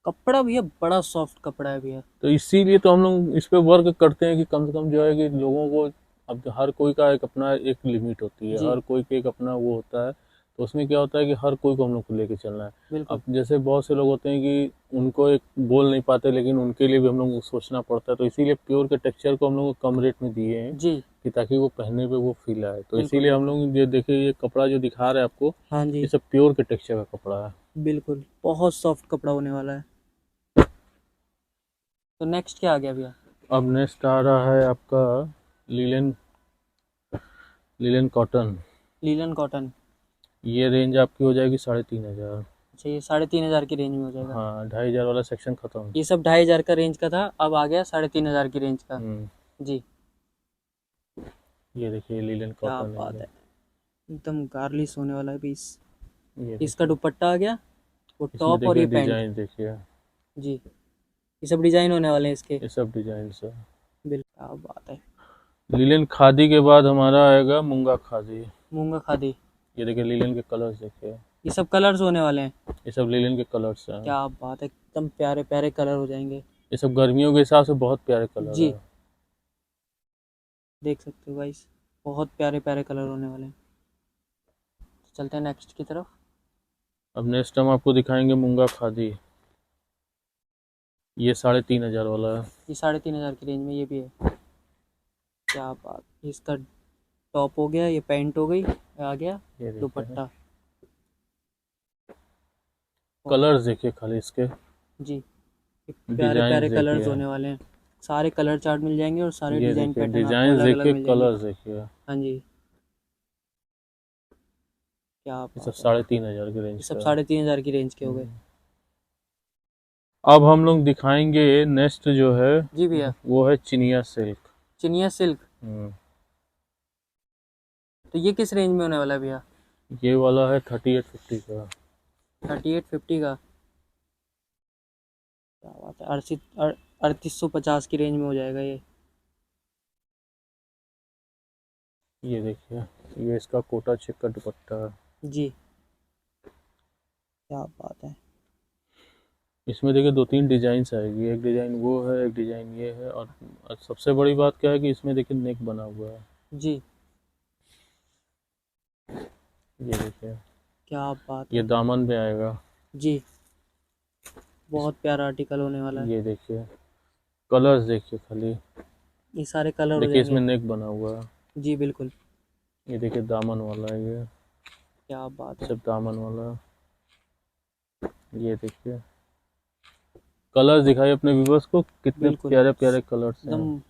कपड़ा भैया बड़ा सॉफ्ट कपड़ा है भैया। तो इसीलिए तो हम लोग इस पे वर्क करते हैं कि कम से कम जो है कि लोगों को, अब हर कोई का एक अपना एक लिमिट होती है, जी हर कोई के एक अपना वो होता है। तो उसमें क्या होता है कि हर कोई को हम लोग को लेके चलना है। बिल्कुल। अब जैसे बहुत से लोग होते हैं कि उनको एक बोल नहीं पाते, लेकिन उनके लिए भी हम लोग को सोचना पड़ता है। तो इसीलिए प्योर के टेक्सचर को हम लोग को कम रेट में दिए हैं जी कि ताकि वो पहनने पे वो फील आए। तो बिल्कुल इसीलिए हम लोग ये देखिए, ये कपड़ा जो दिखा रहे हैं आपको, हाँ जी, ये सब प्योर के टेक्सचर का कपड़ा है। बिल्कुल बहुत सॉफ्ट कपड़ा होने वाला है। तो नेक्स्ट क्या आ गया भैया। अब नेक्स्ट आ रहा है आपका linen, linen cotton. Linen cotton. ये रेंज आपकी हो जाएगी 3500। अच्छा, ये 3500 की रेंज में हो जाएगा। हाँ, 2500 वाला सेक्शन खत्म। ये सब 2500 का रेंज का था, अब आ गया 3500 की रेंज का। जी, ये देखिए लीलन क्या कॉटन बात है। है। एकदम गार्लिश होने वाला है पीस। ये इसका दुपट्टा आ गया, वो इसमें टॉप और देखिए ये पैंट। डिजाइन देखिए। जी, ये सब डिजाइन होने वाले हैं इसके। ये सब डिजाइन है। बिल्कुल, क्या बात है। लिनन खादी के बाद हमारा आएगा मूंगा खादी। मूंगा खादी, ये देखिए लिनन के कलर्स देखिए, ये सब कलर्स होने वाले हैं। ये सब लिनन के कलर्स हैं। क्या बात है, एकदम प्यारे प्यारे कलर हो जाएंगे। ये सब गर्मियों के हिसाब से बहुत प्यारे कलर जी, है। देख सकते हो गाइस, बहुत प्यारे प्यारे कलर होने वाले हैं। चलते हैं नेक्स्ट की तरफ। अब नेक्स्ट हम आपको दिखाएंगे मूंगा खादी। ये 3,500 वाला है। ये 3,500 की रेंज में ये भी है। क्या बात, इसका टॉप हो गया, ये पैंट हो गई, आ गया ये देखिए दुपट्टा। कलर्स देखिए खाली इसके, जी, ये प्यारे डिजाइन प्यारे कलर्स देखिए, होने वाले हैं। सारे कलर चार्ट मिल जाएंगे और सारे ये डिजाइन देखिए पैटर्न आपको डिजाइन अलग अलग देखिए, मिल जाएंगे। कलर्स देखिए। हाँ जी, क्या ये बात सब है। 3,500 की ये रेंज सब का। 3,500 की रेंज के हो गए। अब हम लोग दिखाएंगे नेक्स्ट जो है, जी भैया, वो है चिनिया सिल्क। चिनिया सिल्क, तो ये किस रेंज में होने वाला है भैया? ये वाला है 3850 का। 3850 का, क्या बात है। 3850 की रेंज में हो जाएगा ये। ये देखिए, ये इसका कोटा चेक का दुपट्टा है। जी, क्या बात है। इसमें देखिए 2-3 डिजाइन आएगी, एक डिजाइन वो है, एक डिजाइन ये है, और सबसे बड़ी बात क्या है कि इसमें देखिए नेक बना हुआ है। जी, ये देखिए, क्या बात ये है। दामन में आएगा। जी, बहुत प्यारा आर्टिकल होने वाला है। ये देखिए कलर्स देखिए खाली, ये सारे कलर हो देखिए इसमें जाएंगे। नेक बना हुआ है। जी बिल्कुल, ये देखिए दामन वाला है, ये क्या बात है। सब दामन वाला है। ये देखिए कलर्स दिखाई अपने व्यूवर्स को, कितने बिल्कुल, प्यारे प्यारे कलर्स हैं। एकदम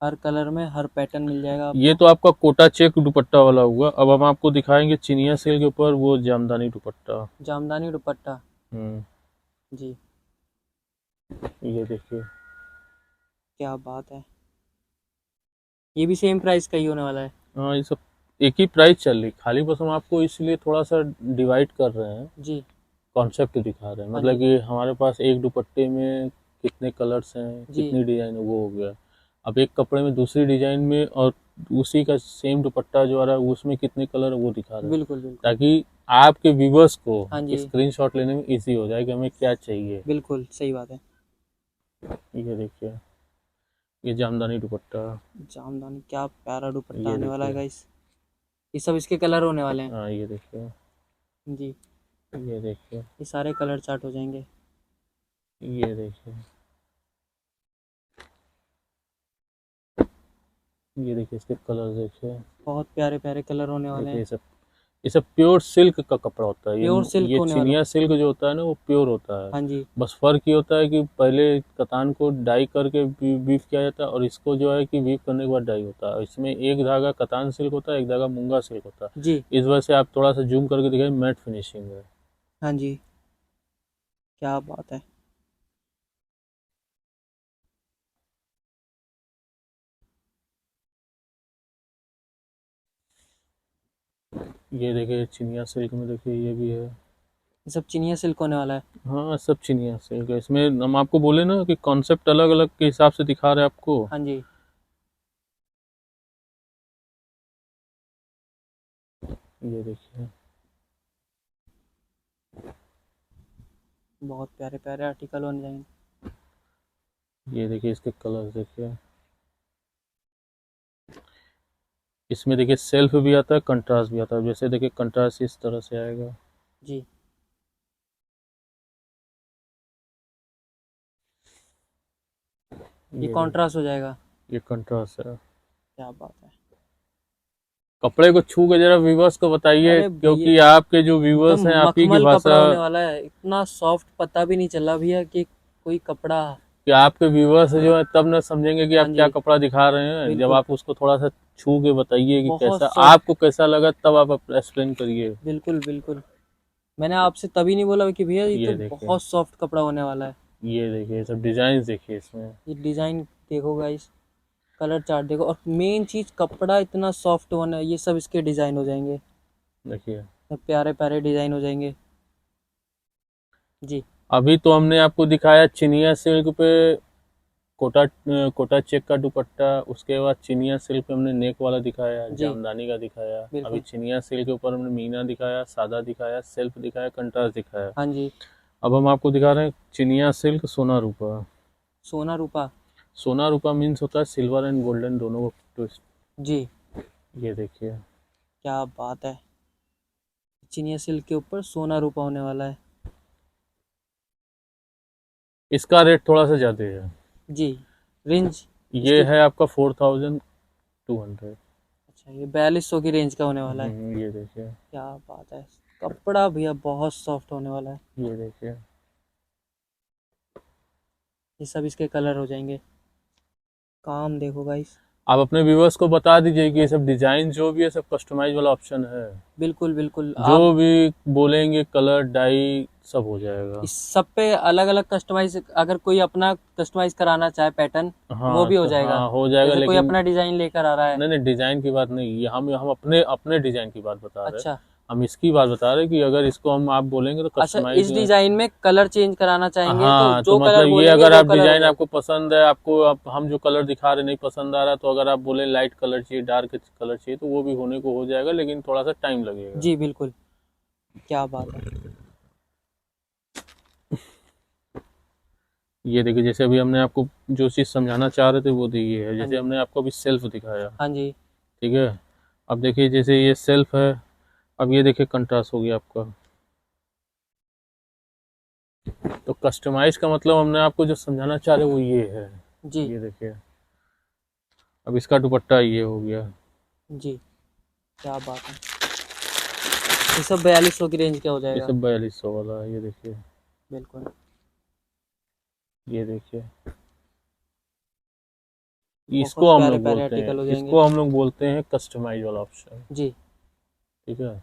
हर कलर में हर पैटर्न मिल जाएगा ये आपको। तो आपका कोटा चेक दुपट्टा वाला हुआ। अब हम आपको दिखाएंगे चिनिया सिल्क के ऊपर वो जामदानी दुपट्टा। जामदानी दुपट्टा। हम्म, जी, ये देखिए, क्या बात है। ये भी सेम प्राइस का ही होने वाला है। हाँ ये सब एक ही प्राइस चल रही, खाली बस हम आपको इसलिए थोड़ा सा डिवाइड कर रहे हैं, जी, कॉन्सेप्ट दिखा रहे हैं। हाँ मतलब जी, कि हमारे पास एक दुपट्टे में कितने कलर्स हैं, जी, कितनी डिजाइन है, वो हो गया। अब एक कपड़े में दूसरी डिजाइन में और उसी का सेम दुपट्टा जो आ रहा है उसमें कितने कलर है वो दिखा रहे हैं, बिल्कुल बिल्कुल। ताकि आपके व्यूवर्स को हाँ जी, स्क्रीनशॉट लेने में इजी हो जाए कि हमें क्या चाहिए। बिल्कुल सही बात है। ये देखिए, ये जामदानी दुपट्टा। जामदानी, क्या प्यारा दुपट्टा ये आने वाला है देखिए, गाइस। ये सब इसके कलर होने वाले हैं। हाँ ये देखिए, जी, ये देखिए, ये सारे कलर चार्ट हो जाएंगे। ये देखिए, ये देखिए इसके कलर देखिए। बहुत प्यारे प्यारे कलर होने वाले देखिए हैं। ये सब प्योर सिल्क का कपड़ा होता है। प्योर सिल्क ये होने वाला। चिनिया सिल्क जो होता है ना वो प्योर होता है। हाँ जी, बस फर्क ये होता है कि पहले कतान को डाई करके वीव किया जाता है, और इसको जो है कि वीव करने के बाद डाई होता है। इसमें एक धागा कतान सिल्क होता है, एक धागा मूंगा सिल्क होता है। जी, इस वजह से आप थोड़ा सा जूम करके दिखाइए, मैट फिनिशिंग है। हाँ जी, क्या बात है। ये देखिए चिनिया सिल्क में देखिए ये भी है। ये सब चिनिया सिल्क होने वाला है। हाँ सब चिनिया सिल्क है। इसमें हम आपको बोले ना कि कॉन्सेप्ट अलग अलग के हिसाब से दिखा रहे हैं आपको। हाँ जी, ये देखिए, बहुत प्यारे प्यारे आर्टिकल होने जाएंगे। ये देखिए इसके कलर्स देखिए। इसमें देखिए सेल्फ भी आता है, कंट्रास्ट भी आता है। जैसे देखिए कंट्रास्ट इस तरह से आएगा। जी, ये ये कॉन्ट्रास्ट हो जाएगा। देखिए, ये कंट्रास्ट है। क्या बात है। कपड़े को छू के जरा व्यूवर्स को बताइए, अरे क्योंकि आपके जो व्यूवर्स एकदम हैं आप ही की मखमल भाषा, कपड़ा होने वाला है। इतना सॉफ्ट, पता भी नहीं चला भैया कि कोई कपड़ा। कि आपके व्यूवर्स जो है तब न समझेंगे कि हाँ आप क्या जी, कपड़ा दिखा रहे हैं, जब बिल्कुल, आप उसको थोड़ा सा छू के बताइए कि बहुत कैसा सॉफ्ट। आपको कैसा लगा, तब आप एक्सप्लेन करिए। बिल्कुल बिल्कुल, मैंने आपसे तभी नहीं बोला कि भैया ये ये तो देखिए, बहुत सॉफ्ट कपड़ा होने वाला है। ये देखिए सब डिजाइन देखिए इसमें। ये डिज़ाइन देखो गाइस, कलर चार्ट देखो, और मेन चीज़ कपड़ा इतना सॉफ्ट होना है। ये सब इसके डिज़ाइन हो जाएंगे, देखिए सब प्यारे प्यारे डिज़ाइन हो जाएंगे। जी, अभी तो हमने आपको दिखाया चिनिया सिल्क पे कोटा कोटा चेक का दुपट्टा, उसके बाद चिनिया सिल्क पे हमने नेक वाला दिखाया, जी जामदानी का दिखाया। बिल्कुल। अभी चिनिया सिल्क के ऊपर हमने मीना दिखाया, सादा दिखाया, सेल्फ दिखाया, कंट्रास्ट दिखाया। हाँ जी। अब हम आपको दिखा रहे हैं चिनिया सिल्क सोना रूपा। सोना रूपा। सोना रूपा मीन्स होता है सिल्वर एंड गोल्डन दोनों को ट्विस्ट। जी ये देखिए, क्या बात है, चिनिया सिल्क के ऊपर सोना रूपा होने वाला है। इसका रेट थोड़ा सा ज़्यादा है। जी रेंज ये इसकी, है आपका 4200। अच्छा ये 4200 की रेंज का होने वाला है। ये देखिए, क्या बात है, कपड़ा भैया बहुत सॉफ्ट होने वाला है। ये देखिए। ये सब इसके कलर हो जाएंगे। काम देखो गाइस। आप अपने व्यूअर्स को बता दीजिए कि ये सब डिजाइन जो भी है सब कस्टमाइज वाला ऑप्शन है। बिल्कुल बिल्कुल, जो आप भी बोलेंगे कलर डाई सब हो जाएगा। इस सब पे अलग अलग कस्टमाइज, अगर कोई अपना कस्टमाइज कराना चाहे पैटर्न, वो भी हो तो जाएगा। हाँ हो जाएगा, जैसे कोई लेकिन अपना डिजाइन लेकर आ रहा है। नहीं नहीं डिजाइन की बात नहीं, ये हम अपने अपने डिजाइन की बात बता रहे हैं। अच्छा हम इसकी बात बता रहे हैं कि अगर इसको हम आप बोलेंगे तो अच्छा, कस्टमाइज। इस डिजाइन में कलर चेंज कराना चाहेंगे तो हाँ, तो जो कलर मतलब ये बोलेंगे अगर वो आप कलर हो डिजाइन जाएगा। आपको पसंद है, आपको हम जो कलर दिखा रहे नहीं पसंद आ रहा, तो अगर आप बोले लाइट कलर चाहिए, डार्क कलर चाहिए, तो वो भी होने को हो जाएगा, लेकिन थोड़ा सा टाइम लगेगा। जी बिल्कुल, क्या बात है। ये देखिए, जैसे अभी हमने आपको जो चीज़ समझाना चाह रहे थे वो ये है। हाँ जैसे जी हमने आपको अभी सेल्फ दिखाया, हाँ जी। ठीक है। अब देखिए जैसे ये सेल्फ है, अब ये देखिए कंट्रास्ट हो गया आपका। तो कस्टमाइज का मतलब हमने आपको जो समझाना चाह रहे वो ये है। जी ये देखिए, अब इसका दुपट्टा ये हो गया। जी क्या बात है, ये सब 4200 की रेंज का हो ये जाएगा। सब 4200 वाला है। ये देखिए, बिल्कुल। ये देखिए, इसको बहुत हम प्यारे लोग प्यारे बोलते हैं, आर्टिकल हो जाएंगे। इसको हम लोग बोलते हैं कस्टमाइज वाला ऑप्शन। जी ठीक है।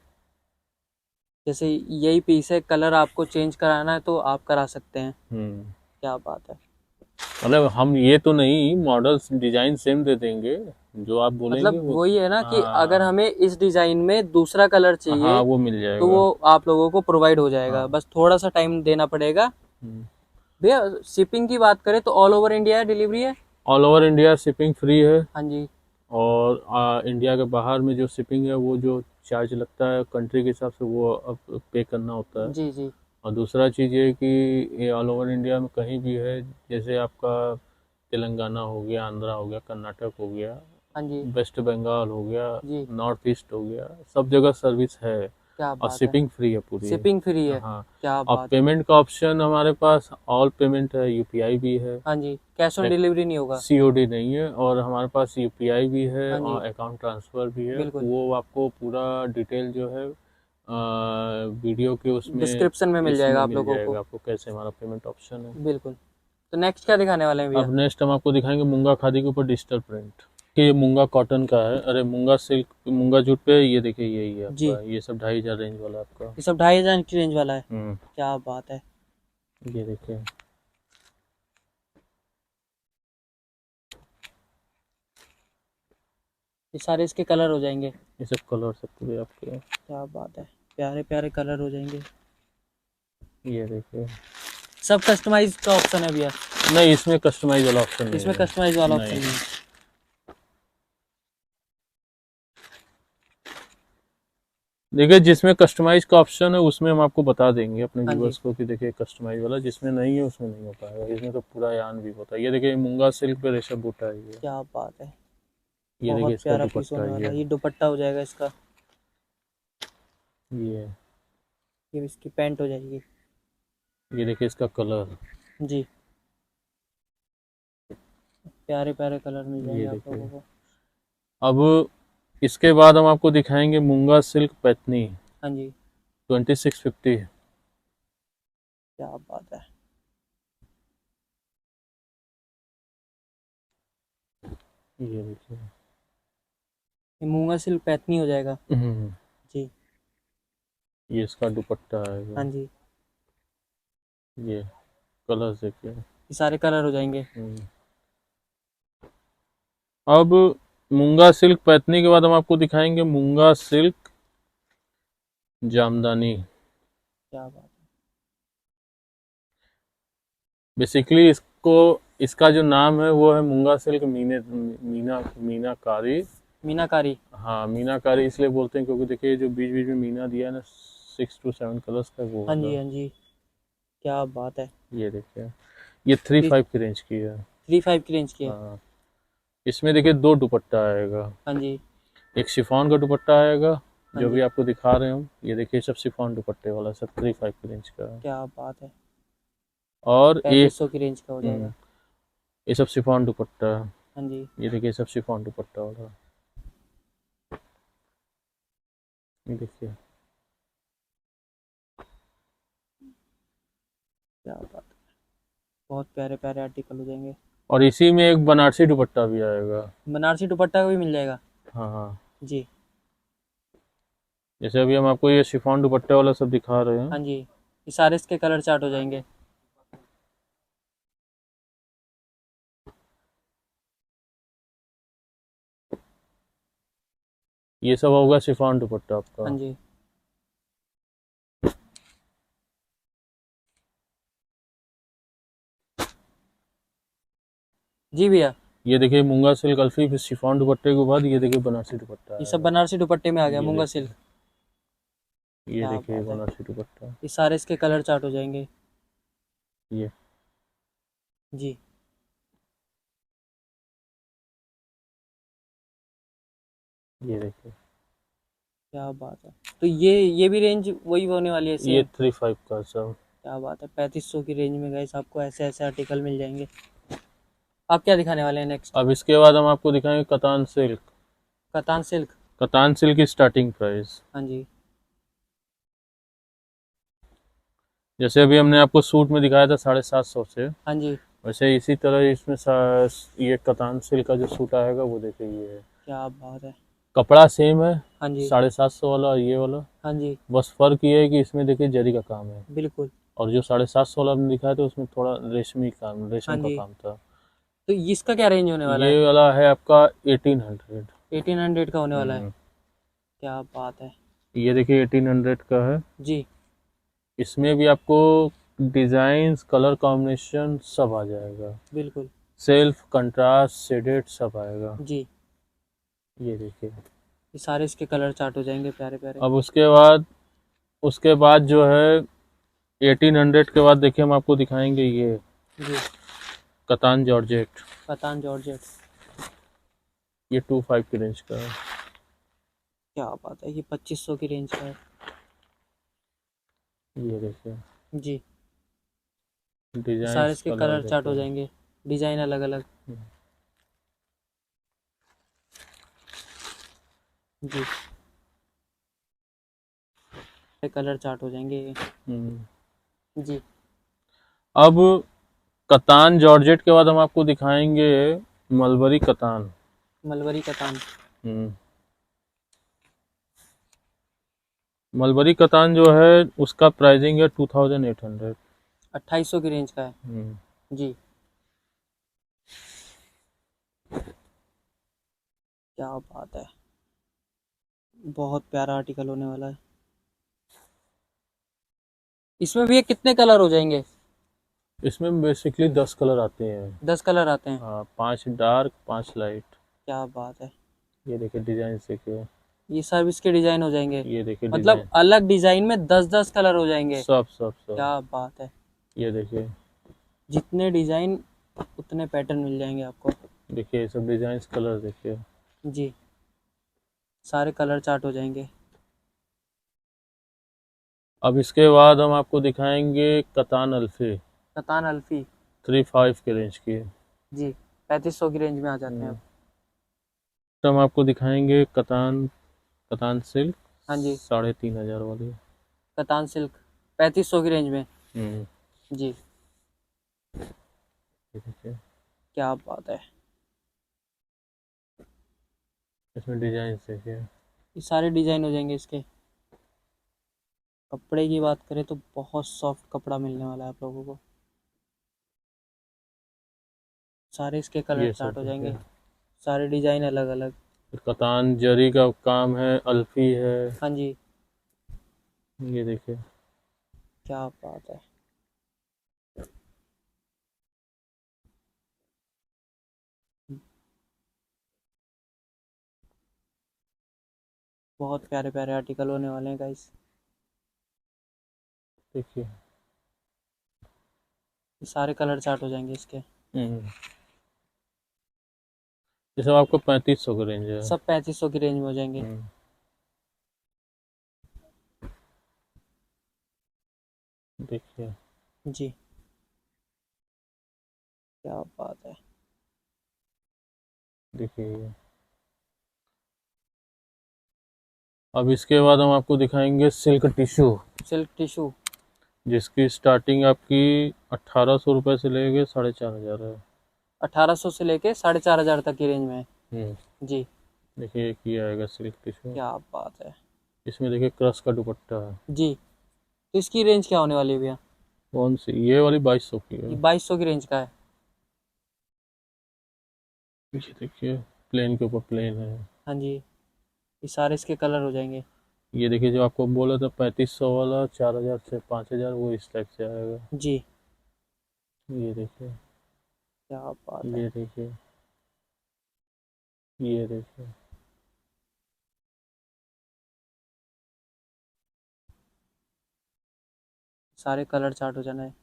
जैसे यही पीस है, कलर आपको चेंज कराना है तो आप करा सकते हैं। क्या बात है, मतलब हम ये तो नहीं मॉडल्स डिजाइन सेम दे देंगे, जो आप बोलेंगे मतलब वो। वही है ना कि अगर हाँ, हमें इस डिजाइन में दूसरा कलर हाँ चाहिए वो मिल तो जाएगा। वो आप लोगों को प्रोवाइड हो जाएगा, हाँ। बस थोड़ा सा टाइम देना पड़ेगा। हम्म। भैया शिपिंग की बात करें तो ऑल ओवर इंडिया डिलीवरी है। All over India shipping free है। हाँ जी और इंडिया के बाहर में जो शिपिंग है वो जो चार्ज लगता है कंट्री के हिसाब से वो अब पे करना होता है। जी जी और दूसरा चीज़ ये है कि ये ऑल ओवर इंडिया में कहीं भी है, जैसे आपका तेलंगाना हो गया, आंध्रा हो गया, कर्नाटक हो गया, हाँ जी वेस्ट बंगाल हो गया, जी नॉर्थ ईस्ट हो गया, सब जगह सर्विस है। क्या और बात है, शिपिंग फ्री है पूरी। शिपिंग फ्री है। हाँ। क्या और बात है। पेमेंट का ऑप्शन हमारे पास ऑल पेमेंट है, यूपीआई भी है। हाँ जी, कैश ऑन डिलीवरी नहीं होगा। सीओडी नहीं है, और हमारे पास यूपीआई भी है हाँ जी और अकाउंट ट्रांसफ़र भी है। बिल्कुल, वो आपको पूरा डिटेल जो है वीडियो के उसमें डिस्क्रिप्शन में मिल इसमें जाएगा आप मिल लोगों को। जाएगा आपको कैसे हमारा पेमेंट ऑप्शन है। बिल्कुल। तो नेक्स्ट क्या दिखाने वाले हैं भैया। अब नेक्स्ट हम आपको दिखाएंगे मूंगा खादी के ऊपर डिजिटल प्रिंट। कि ये मूंगा कॉटन का है, अरे मूंगा सिल्क, मूंगा जूट पे। ये देखिए यही है जी आपका, ये सब 2500 रेंज वाला आपका। ये सब 2500 की रेंज वाला है। हम्म। क्या बात है, ये देखिए, ये सारे इसके कलर हो जाएंगे। ये सब कलर सब पूरे आपके। क्या बात है, प्यारे प्यारे कलर हो जाएंगे। ये देखिए, सब कस्टमाइज का ऑप्शन है भैया। नहीं इसमें कस्टमाइज वाला ऑप्शन नहीं इसमें है। कस्टमाइज वाला ऑप्शन नहीं। नहीं है। देखिए जिसमें कस्टमाइज का ऑप्शन है उसमें हम आपको बता देंगे अपने हाँ जी व्यूअर्स को कि देखिए कस्टमाइज वाला, जिसमें नहीं है उसमें नहीं हो पाएगा। इसमें तो पूरा यान भी होता है। ये देखिए मूंगा सिल्क पे रेशम बूटा है ये। क्या बात है, ये देखिए बहुत इसका प्यारा पीस दुपट्टा होने वाला ये है। ये दुपट्टा हो जाएगा इसका, ये ये इसकी पैंट हो जाएगी। ये देखिए इसका कलर। जी प्यारे प्यारे कलर मिल जाएंगे ये आप देखिए, लोगों को। अब इसके बाद हम आपको दिखाएंगे मूंगा सिल्क पैथनी हाँ जी 2650। क्या बात है, ये देखिए। ये मूंगा सिल्क पैथनी हो जाएगा। जी ये इसका दुपट्टा हाँ आएगा। जी ये कलर देखिए। ये सारे कलर हो जाएंगे। अब मूंगा सिल्क पैथनी के बाद हम आपको दिखाएंगे मूंगा सिल्क जामदानी। क्या बात है, बेसिकली इसको, इसका जो नाम है वो है मूंगा सिल्क मीनाकारी। मीनाकारी। हाँ, मीनाकारी इसलिए बोलते हैं क्योंकि देखिए जो बीच बीच में मीना दिया है ना, 6 to 7 कलर्स का, वो हाँ जी, वाला। हाँ जी, क्या बात है। ये देखिए, ये 3.5 की रेंज की है। 3.5 की रेंज की है। हाँ, इसमें देखिए 2 दुपट्टा आएगा। हाँ जी, एक शिफॉन का दुपट्टा आएगा, हाँ जो भी जी, आपको दिखा रहे हैं हम, ये देखिए सब शिफॉन दुपट्टे वाला, सब 3.5 की रेंज का है। क्या बात है। और एक 3500 की रेंज का हो जाएगा। ये सब शिफॉन दुपट्टा है। हाँ जी, ये देखिए सब शिफॉन दुपट्टा वाला, ये देखिए। क्या बात है, बहुत प्यारे प्यारे आर्टिकल हो जाएंगे। और इसी में एक बनारसी दुपट्टा भी आएगा। बनारसी दुपट्टा भी मिल जाएगा। हाँ हाँ, जी, जैसे अभी हम आपको ये शिफॉन दुपट्टे वाला सब दिखा रहे हाँ हैं। जी, ये सारे इसके कलर चार्ट हो जाएंगे। ये सब होगा शिफॉन दुपट्टा आपका। हाँ जी, जी भैया, ये देखिए मूंगा सिल्क अल्फी, फिर शिफॉन दुपट्टे के बाद ये देखिए बनारसी दुपट्टा ये सब आएगा। बनारसी दुपट्टे में आ गया, ये मूंगा देखिए, सिल्क। ये क्या देखिए बात है, बनारसी दुपट्टा। ये सारे इसके कलर चार्ट हो जाएंगे। ये जी, ये देखिए, क्या बात है। तो ये भी रेंज वही होने वाली है, ये सेम। 3.5 का सब। क्या बात है, 3500 की रेंज में गए आपको ऐसे ऐसे आर्टिकल मिल जाएंगे। आप क्या दिखाने वाले हैं नेक्स्ट? अब इसके बाद हम आपको दिखाएंगे कतान सिल्क। कतान सिल्क। कतान सिल्क की स्टार्टिंग प्राइस, हाँ जी, जैसे अभी हमने आपको सूट में दिखाया था 750 से, हाँ जी, वैसे इसी तरह इसमें ये कतान सिल्क का जो सूट आएगा वो देखिए ये है। क्या बात है। कपड़ा सेम है, हाँ जी, 750 वाला और ये वाला, हाँ जी, बस फर्क ये है कि इसमें देखिए जरी का काम है, बिल्कुल। और जो 750 वाला हमने दिखाया था उसमें थोड़ा हाँ रेशम का जी, काम था। तो इसका क्या रेंज होने वाला है? ये वाला है आपका 1800। 1800 का होने वाला है। हम्म, क्या बात है। ये देखिए 1800 का है। जी, इसमें भी आपको डिजाइन, कलर कॉम्बिनेशन सब आ जाएगा, बिल्कुल। सेल्फ, कंट्रास्ट, शेडेड सब आएगा। जी, ये देखिए। ये सारे इसके कलर चार्ट हो जाएंगे प्यारे प्यारे। अब उसके बाद जो है 1800 के बाद देखिए हम आपको दिखाएंगे ये जी, कतान जॉर्जेट। कतान जॉर्जेट। ये 25 की रेंज का है। क्या बात है, ये 2500 की रेंज का है। ये देखिए जी, ये डिजाइन, सारे इसके कलर कलर चार्ट हो देखिए। जाएंगे, डिजाइन अलग अलग। जी, कलर चार्ट हो जाएंगे ये। हम्म। जी, अब कतान जॉर्जेट के बाद हम आपको दिखाएंगे मलबरी कतान। मलबरी कतान। हम्म। मलबरी कतान जो है उसका प्राइसिंग है 2800। 2800 की रेंज का है। हम्म। जी, क्या बात है, बहुत प्यारा आर्टिकल होने वाला है। इसमें भी ये कितने कलर हो जाएंगे? इसमें बेसिकली 10 कलर आते हैं। 10 कलर आते हैं। हाँ, 5 डार्क, 5 लाइट। क्या बात है, ये देखिए डिजाइन देखिए। ये सब इसके डिजाइन हो जाएंगे। ये देखिए मतलब डिजाइन, अलग डिजाइन में 10-10 कलर हो जाएंगे। सब सब सब। क्या बात है, ये देखिए, जितने डिजाइन उतने पैटर्न मिल जाएंगे आपको। देखिए ये सब डिजाइन, कलर देखिए। जी, सारे कलर चार्ट हो जाएंगे। अब इसके बाद हम आपको दिखाएंगे कतान अल्फी। कतान अल्फी। 3.5 के रेंज की। जी, 3500 की रेंज में आ जाते हैं अब। तो हम आपको दिखाएंगे कतान कतान सिल्क हाँ जी, 3500 वाली। कतान सिल्क 3500 की रेंज में। हम्म। जी, ये देखिए, क्या बात है, इसमें डिजाइन देखिए। ये सारे डिजाइन हो जाएंगे इसके। कपड़े की बात करें तो बहुत सॉफ्ट कपड़ा मिलने वाला है आप लोगों को। सारे इसके कलर ये सब चार्ट हो देखिए, जाएंगे, सारे डिजाइन अलग अलग। कतान जरी का काम है, अल्फी है। हाँ जी, ये देखिए, क्या बात है, बहुत प्यारे प्यारे आर्टिकल होने वाले हैं गाइस। देखिए। ये सारे कलर चार्ट हो जाएंगे इसके। ये सब आपको 3500 का रेंज है। सब 3500 की रेंज में हो जाएंगे। देखिए। जी, क्या बात है। देखिए, अब इसके बाद हम आपको दिखाएंगे सिल्क टिश्यू, सिल्क टिश्यू जिसकी स्टार्टिंग आपकी 1800 रुपये से लेके 4500 है। 1800 से लेके 4500 तक की रेंज में है। जी, देखिए ये आएगा सिल्क टिश्यू। क्या बात है। इसमें देखिए क्रश का दुपट्टा है। जी, तो इसकी रेंज क्या होने वाली है भैया? कौन सी? ये वाली 2200 की ये है। 2200 की रेंज का है। ये देखिए, प्लेन के ऊपर प्लेन है। हाँ जी, ये सारे इसके कलर हो जाएंगे। ये देखिए, जो आपको बोला था 3500 वाला 4000 से 5000, वो इस टाइप से आएगा। जी, ये देखिए, क्या बात है। ये देखिए, ये देखिए। सारे कलर चार्ट हो जाना है।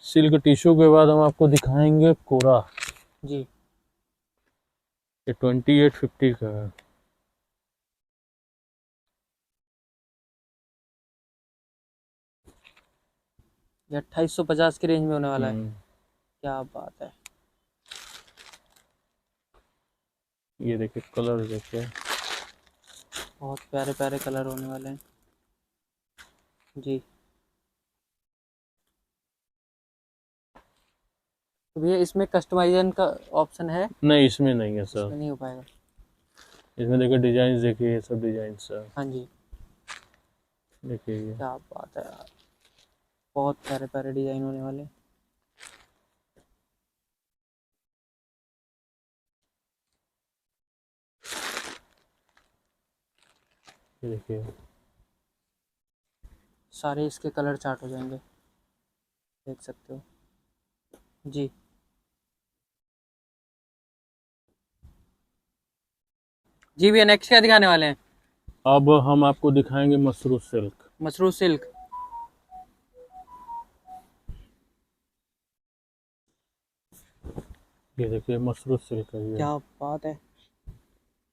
सिल्क टिश्यू के बाद हम आपको दिखाएंगे कोरा। जी, ये 2850 का है। ये 2850 की रेंज में होने वाला है। हम्म, क्या बात है। ये देखिए, कलर देखिए। बहुत प्यारे प्यारे कलर होने वाले हैं। जी, तो भैया इसमें कस्टमाइजेशन का ऑप्शन है? नहीं, इसमें नहीं है सर। इसमें नहीं हो पाएगा। इसमें देखिए डिजाइन, देखिए ये सब डिजाइन है। हाँ जी, देखिए ये। क्या बात है यार, बहुत प्यारे प्यारे डिजाइन होने वाले हैं। ये देखिए। सारे इसके कलर चार्ट हो जाएंगे, देख सकते हो। जी, जी भैया नेक्स्ट क्या दिखाने वाले हैं? अब हम आपको दिखाएंगे मसरू सिल्क। मसरू सिल्क। ये देखिए, मसरू सिल्क है ये। क्या बात है।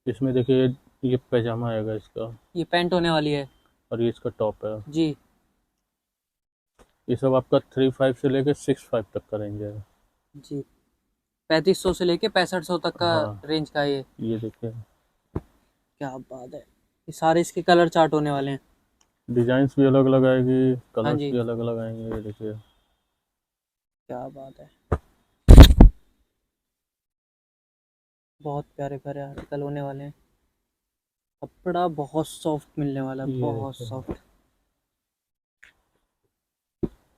इसमें देखिए, ये पैजामा आएगा इसका, ये पैंट होने वाली है। और ये इसका टॉप है। जी, ये सब आपका 35 से लेके 65 तक का रेंज है। जी, 3500 से लेके 6500 तक का हाँ, रेंज का ये। ये देखिए। क्या बात है। ये सारे इसके कलर चार्ट होने वाले हैं। डिजाइन्स भी अलग अलग आएगी, हाँ कलर्स जी, भी अलग अलग आएंगे। ये देखिए। क्या बात है। बहुत प्यारे प्यारे आर्टिकल होने वाले हैं। कपड़ा बहुत सॉफ्ट मिलने वाला है, ये बहुत देखिए, सॉफ्ट।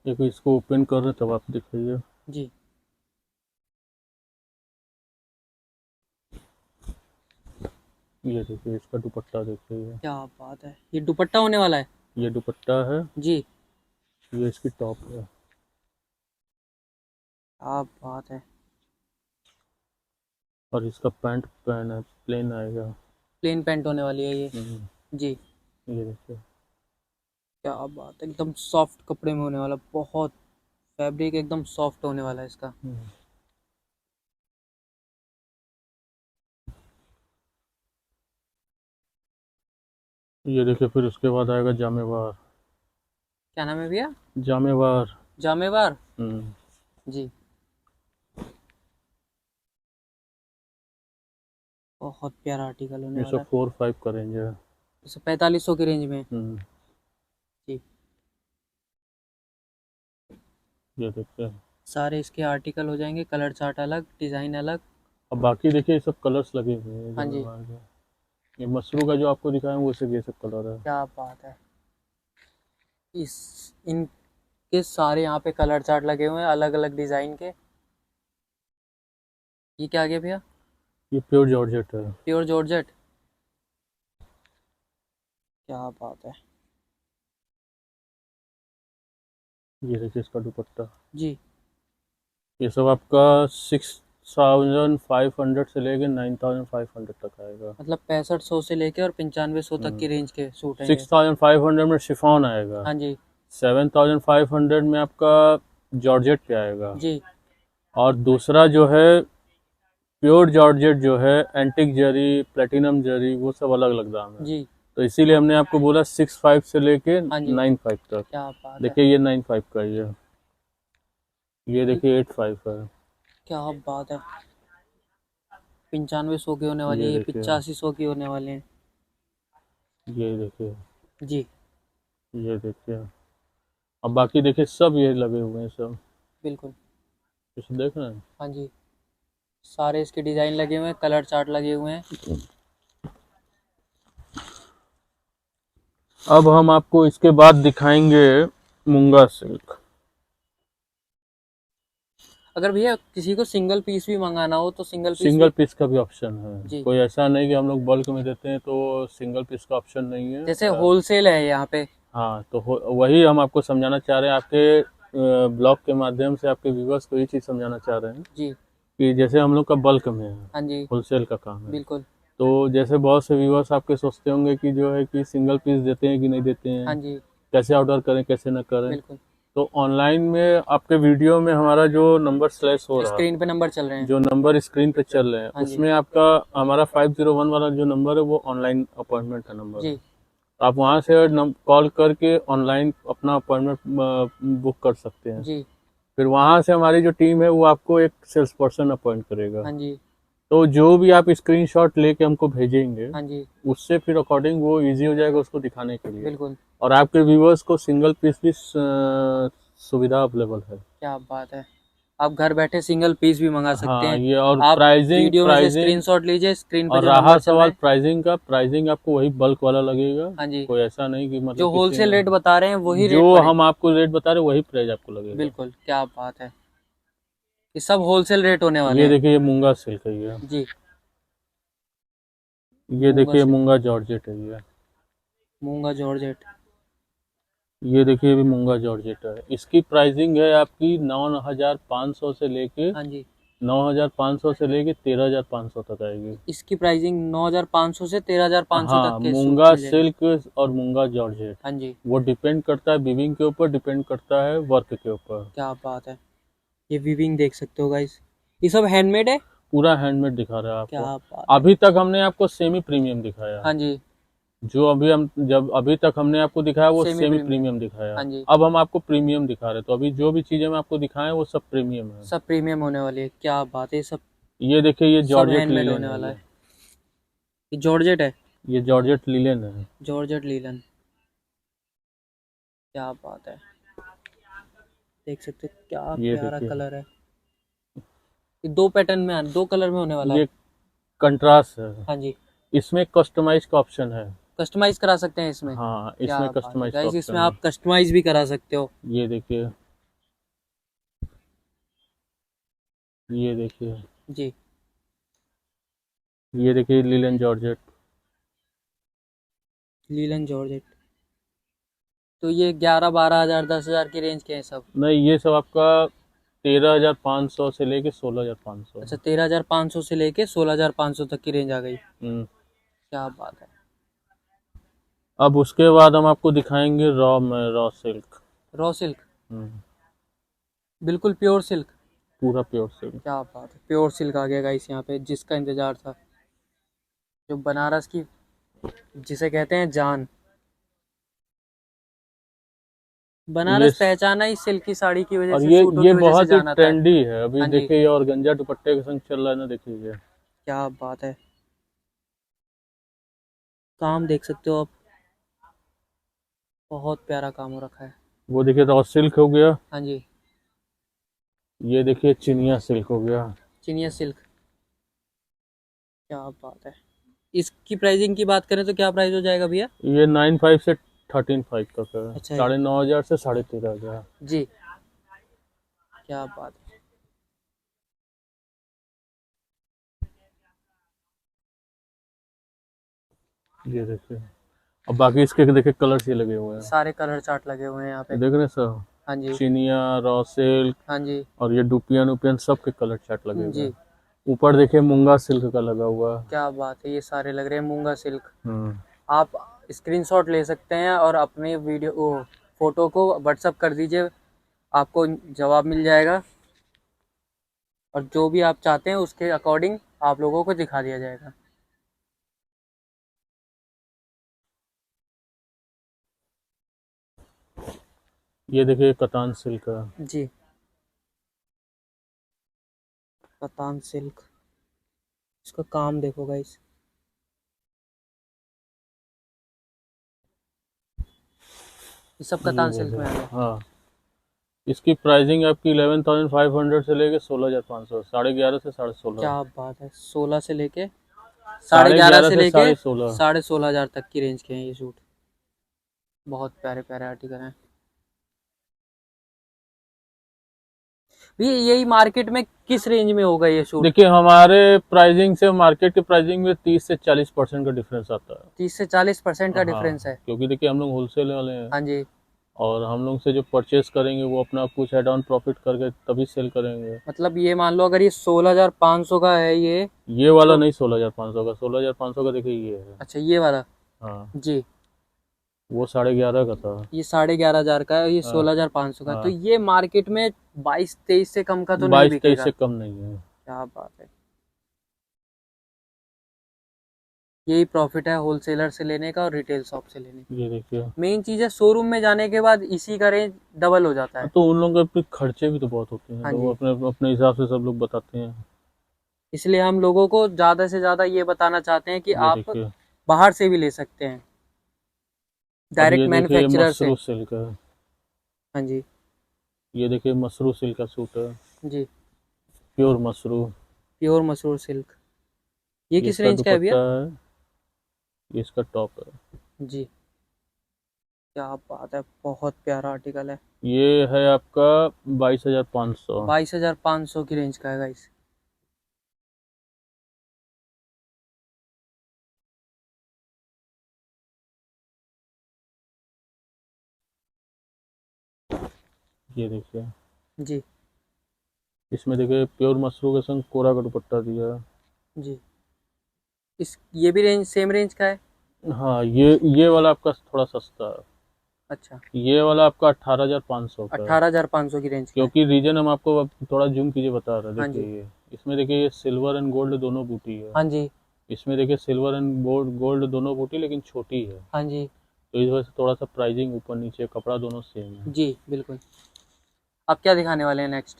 देखो इसको ओपन कर रहे तब आप दिखाइए। जी, ये देखिए, इसका दुपट्टा देखिए। क्या बात है। ये दुपट्टा होने वाला है। ये दुपट्टा है। जी, ये इसकी टॉप है। क्या बात है। और इसका पैंट प्लेन आएगा। प्लेन पैंट होने वाली है ये। हम्म, जी, ये देखिए। क्या बात है, एकदम सॉफ्ट कपड़े में होने वाला, बहुत फैब्रिक एकदम सॉफ्ट होने वाला है इसका। हम्म, ये देखिए, फिर उसके बाद आएगा जामेवार। क्या नाम है भैया? जामेवार। जामेवार। हम्म, जी, बहुत प्यारा आर्टिकल होने ये वाला सब है। 4-5 का रेंज है। 4500 की रेंज में। हम्म, जी, ये देखिए। सारे इसके आर्टिकल हो जाएंगे, कलर चार्ट अलग, डिज़ाइन अलग। अब बाकी देखिए, ये सब कलर्स लगे हुए हैं हाँ जी, जामेवार के। ये मसरू का जो आपको दिखाया वो सब, ये सब कलर है। क्या बात है। इस इनके सारे यहाँ पे कलर चार्ट लगे हुए हैं अलग अलग डिज़ाइन के। ये क्या आ गया भैया? ये प्योर जॉर्जेट है। Pure georgette. क्या बात है। ये देखिए, इसका दुपट्टा। जी, ये सब आपका 6,500 से लेके 9,500 तक आएगा। मतलब 6500 से लेके और 9500 तक की रेंज के सूट हैं ये। 6,500 में शिफॉन आएगा। हाँ जी 7,500 में आपका जॉर्जेट पे आएगा। जी और दूसरा जो है प्योर जॉर्जेट जो है, एंटिक जरी, प्लेटिनम जरी, वो सब अलग अलग दाम है। जी। तो इसीलिए हमने आपको बोला 6,500 से लेके हाँ जी 9,500 तक। क्या बात है, देखिए ये 9,500 का ही है, ये देखिए 8,500 है। क्या बात है। 9500 की होने वाली ये है, देखिए 8500 की होने वाले हैं। ये देखिए जी ये देखिए। अब बाकी देखिए सब ये लगे हुए हैं सब, बिल्कुल। कुछ देख रहे हैं। हाँ जी सारे इसके डिज़ाइन लगे हुए हैं, कलर चार्ट लगे हुए हैं। अब हम आपको इसके बाद दिखाएंगे मूंगा सिल्क। अगर भैया किसी को सिंगल पीस भी मंगाना हो तो सिंगल पीस सिंगल पीस का भी ऑप्शन है, जी। कोई ऐसा नहीं कि हम लोग बल्क में देते हैं तो सिंगल पीस का ऑप्शन नहीं है। जैसे होलसेल है यहाँ पे। हाँ तो वही हम आपको समझाना चाह रहे हैं, आपके ब्लॉग के माध्यम से आपके व्यूवर्स को ये चीज़ समझाना चाह रहे हैं जी कि जैसे हम लोग का बल्क में है, हाँ जी होलसेल का काम है। बिल्कुल। तो जैसे बहुत से व्यूवर्स आपके सोचते होंगे कि जो है कि सिंगल पीस देते हैं कि नहीं देते हाँ हैं, जी कैसे ऑर्डर करें कैसे न करें। बिल्कुल। तो ऑनलाइन में आपके वीडियो में हमारा जो नंबर स्लैश हो रहा है, स्क्रीन पे नंबर चल रहे हैं। जो नंबर स्क्रीन पे चल रहे हैं, हाँ जी उसमें आपका हमारा 501 वाला जो नंबर है वो ऑनलाइन अपॉइंटमेंट का नंबर जी है। आप वहाँ से कॉल करके ऑनलाइन अपना अपॉइंटमेंट बुक कर सकते हैं। जी फिर वहाँ से हमारी जो टीम है वो आपको एक सेल्स पर्सन अपॉइंट करेगा। हाँ जी तो जो भी आप स्क्रीनशॉट लेके हमको भेजेंगे, हाँ जी उससे फिर अकॉर्डिंग वो इजी हो जाएगा उसको दिखाने के लिए। बिल्कुल। और आपके व्यूवर्स को सिंगल पीस भी सुविधा अवेलेबल है। क्या बात है, आप घर बैठे सिंगल पीस भी मंगा सकते हाँ हैं। ये और आप प्राइसिंग वीडियो में से प्राइसिंग स्क्रीनशॉट लीजिए, स्क्रीन पे और जो रहा नंबर चल रहा सवाल है। प्राइसिंग का, प्राइसिंग आपको वही बल्क वाला लगेगा। हाँ जी कोई ऐसा नहीं कि मतलब जो किसी होलसेल में- रेट बता रहे हैं वही रेट जो पड़ेगा। हम आपको रेट बता रहे हैं वही प्राइस आपको लगेगा। बिल्कुल क्या बात है, ये सब होलसेल रेट होने वाले ये हैं। देखिए ये मूंगा सिल्क है ये। जी ये मूंगा देखिए सिल्क, मूंगा जॉर्जेट है ये। मूंगा जॉर्जेट। ये देखिए ये भी मूंगा जॉर्जेट है। इसकी प्राइसिंग है आपकी 9,500 से लेके हाँ जी 9,500 से लेके 13,500 तक आएगी। इसकी प्राइसिंग 9500 से 13500 तक हाँ के सूट मूंगा मिल जाएंगे। सिल्क और मूंगा जॉर्जेट हाँ जी वो डिपेंड करता है वीविंग के ऊपर, डिपेंड करता है वर्क के ऊपर। क्या बात है, ये वीविंग देख सकते हो गाइस, ये सब हैंडमेड है। पूरा हैंडमेड दिखा रहा है क्या आपको। बात है। अभी तक हमने आपको सेमी प्रीमियम दिखाया, हाँ जी जो अभी तक हमने आपको दिखाया वो सेमी सेमी प्रीमियम। प्रीमियम दिखाया। हाँ जी अब हम आपको प्रीमियम दिखा रहे हैं, तो अभी जो भी चीजें मैं आपको दिखाएं वो सब प्रीमियम है। सब प्रीमियम होने वाली है। क्या बात है, सब ये देखिए ये सब जॉर्जेट हैंडमेड लीलन होने है वाला है। ये जॉर्जेट है, ये जॉर्जेट लीलन है। Georgette linen. क्या बात है, देख सकते हो क्या ये प्यारा देखिए कलर है। ये दो पैटर्न में, दो कलर में होने वाला है। ये कंट्रास्ट है, हाँ जी इसमें कस्टमाइज का ऑप्शन है। कस्टमाइज करा सकते हैं इसमें। हाँ क्या इसमें बात है कस्टमाइज का गाइस, ऑप्शन इसमें है। आप कस्टमाइज भी करा सकते हो। ये देखिए ये देखिए जी ये देखिए लीलन जॉर्जेट। Linen georgette. तो ये 11-12 हज़ार 10 हज़ार की रेंज के हैं सब। नहीं ये सब आपका 13,500 से लेके 16,500। अच्छा 13,500 से लेके 16,500 तक की रेंज आ गई। हम्म। क्या बात है। अब उसके बाद हम आपको दिखाएंगे रॉ सिल्क। रॉ सिल्क, हम्म, बिल्कुल प्योर सिल्क। पूरा प्योर सिल्क। क्या बात है, प्योर सिल्क आ गया गाइस यहाँ पे, जिसका इंतजार था, जो बनारस की जिसे कहते हैं जान। बनारस पहचाना ही सिल्क की साड़ी की वजह और से, ये सूटों ये की वजह से बहुत ही जाना था। ट्रेंडी है अभी। हाँ जी देखिए ये ऑर्गेन्जा दुपट्टे के संग चल रहा है ना, देखिए ये। क्या बात है, काम देख सकते हो आप, बहुत प्यारा काम हो रखा है। वो देखिए रॉ सिल्क हो गया। हाँ जी ये देखिए चिनिया सिल्क हो गया। चिनिया सिल्क। क्या बात है, इसकी प्राइसिंग की बात करें तो क्या प्राइस हो जाएगा भैया। ये 9,500 से 13,500 तक है। अच्छा 9,500 से 13,500। जी क्या बात है। ये देखिए। अब बाकी इसके देखिए कलर्स ये लगे हुए हैं, सारे कलर चार्ट लगे हुए हैं यहाँ पे। देख रहे हैं सब। हाँ जी चिनिया, रॉ सिल्क हाँ जी और ये डुपियन उपियन सब के कलर चार्ट लगे हुए जी हैं। ऊपर देखिए मूंगा सिल्क का लगा हुआ है। क्या बात है, ये सारे लग रहे हैं मूंगा सिल्क। हम्म। आप स्क्रीनशॉट ले सकते हैं और अपनी वीडियो फोटो को व्हाट्सअप कर दीजिए, आपको जवाब मिल जाएगा और जो भी आप चाहते हैं उसके अकॉर्डिंग आप लोगों को दिखा दिया जाएगा। ये देखिए कतान सिल्क है। जी, कतान सिल्क, इसका काम देखो गाइस, ये सब ये कतान सिल्क में आ देखिए गया। हाँ, इसकी प्राइसिंग आपकी 11,500 से लेके 16,500, 11.5 से 16.5। क्या बात है, 16 से लेके 11.5 11.5 से से लेके 16.5। 16,500 तक की रेंज के हैं ये सूट। बहुत प्यारे प्यारे आर्टिकल हैं। भी यही मार्केट में किस रेंज में होगा ये सूट? देखिए हमारे प्राइसिंग से मार्केट के प्राइसिंग में 30 से 40% का डिफरेंस आता है। 30 से 40% का हाँ, डिफरेंस है। क्योंकि देखिए हम लोग होलसेल वाले हैं, हाँ जी, और हम लोग से जो परचेस करेंगे वो अपना कुछ एड ऑन प्रॉफिट करके तभी सेल करेंगे। मतलब ये मान लो अगर ये 16,500 का है ये वाला तो नहीं 16,500 का, 16,500 का देखिए ये है। अच्छा ये वाला, हाँ, जी, वो 11.5 का था। ये 11,500 का है, ये हाँ 16,500 का है। तो हाँ, ये मार्केट में 22-23 से कम का तो नहीं 22-23 बिकेगा। से कम नहीं है। क्या बात है, यही प्रॉफिट है होलसेलर से लेने का और रिटेल शॉप से लेने का। ये देखिए, मेन चीज़ है शोरूम में जाने के बाद इसी का रेंज डबल हो जाता है। तो उन लोगों के खर्चे भी तो बहुत होते हैं, हाँ तो वो जी, अपने अपने हिसाब से सब लोग बताते हैं। इसलिए हम लोगों को ज़्यादा से ज़्यादा ये बताना चाहते हैं कि ये आप देखिए, बाहर से भी ले सकते हैं, अब ये डायरेक्ट देखिए ये मैन्युफैक्चरर से। मसरू सिल्क है। हाँ जी, ये देखिए मसरू सिल्क का सूट है, जी, प्योर मसरू। प्योर मसूर सिल्क। ये ये किस इसका रेंज का है भैया? दुपट्टा है, ये इसका टॉप है। जी, क्या बात है, बहुत प्यारा आर्टिकल है। ये है आपका 22,500। 22,500 की रेंज का है गाइस। ये देखिए, जी, इसमें देखिए प्योर मसरू के संग कोरा का दुपट्टा दिया है। जी, ये भी रेंज सेम रेंज का है? हाँ, ये वाला आपका थोड़ा सस्ता है। अच्छा, ये वाला आपका 18,500 का है। 18,500 की रेंज का है। क्योंकि रीजन हम आपको अब थोड़ा जूम कीजिए बता रहे हैं, हाँ देखिए जी, ये इसमें देखिए ये सिल्वर एंड गोल्ड दोनों बूटी है। हाँ जी, इसमें देखिए सिल्वर एंड गोल्ड गोल्ड दोनों बूटी लेकिन छोटी है, हाँ जी, तो इस वजह से थोड़ा सा प्राइसिंग ऊपर नीचे, कपड़ा दोनों सेम है। जी, बिल्कुल। आप क्या दिखाने वाले हैं नेक्स्ट?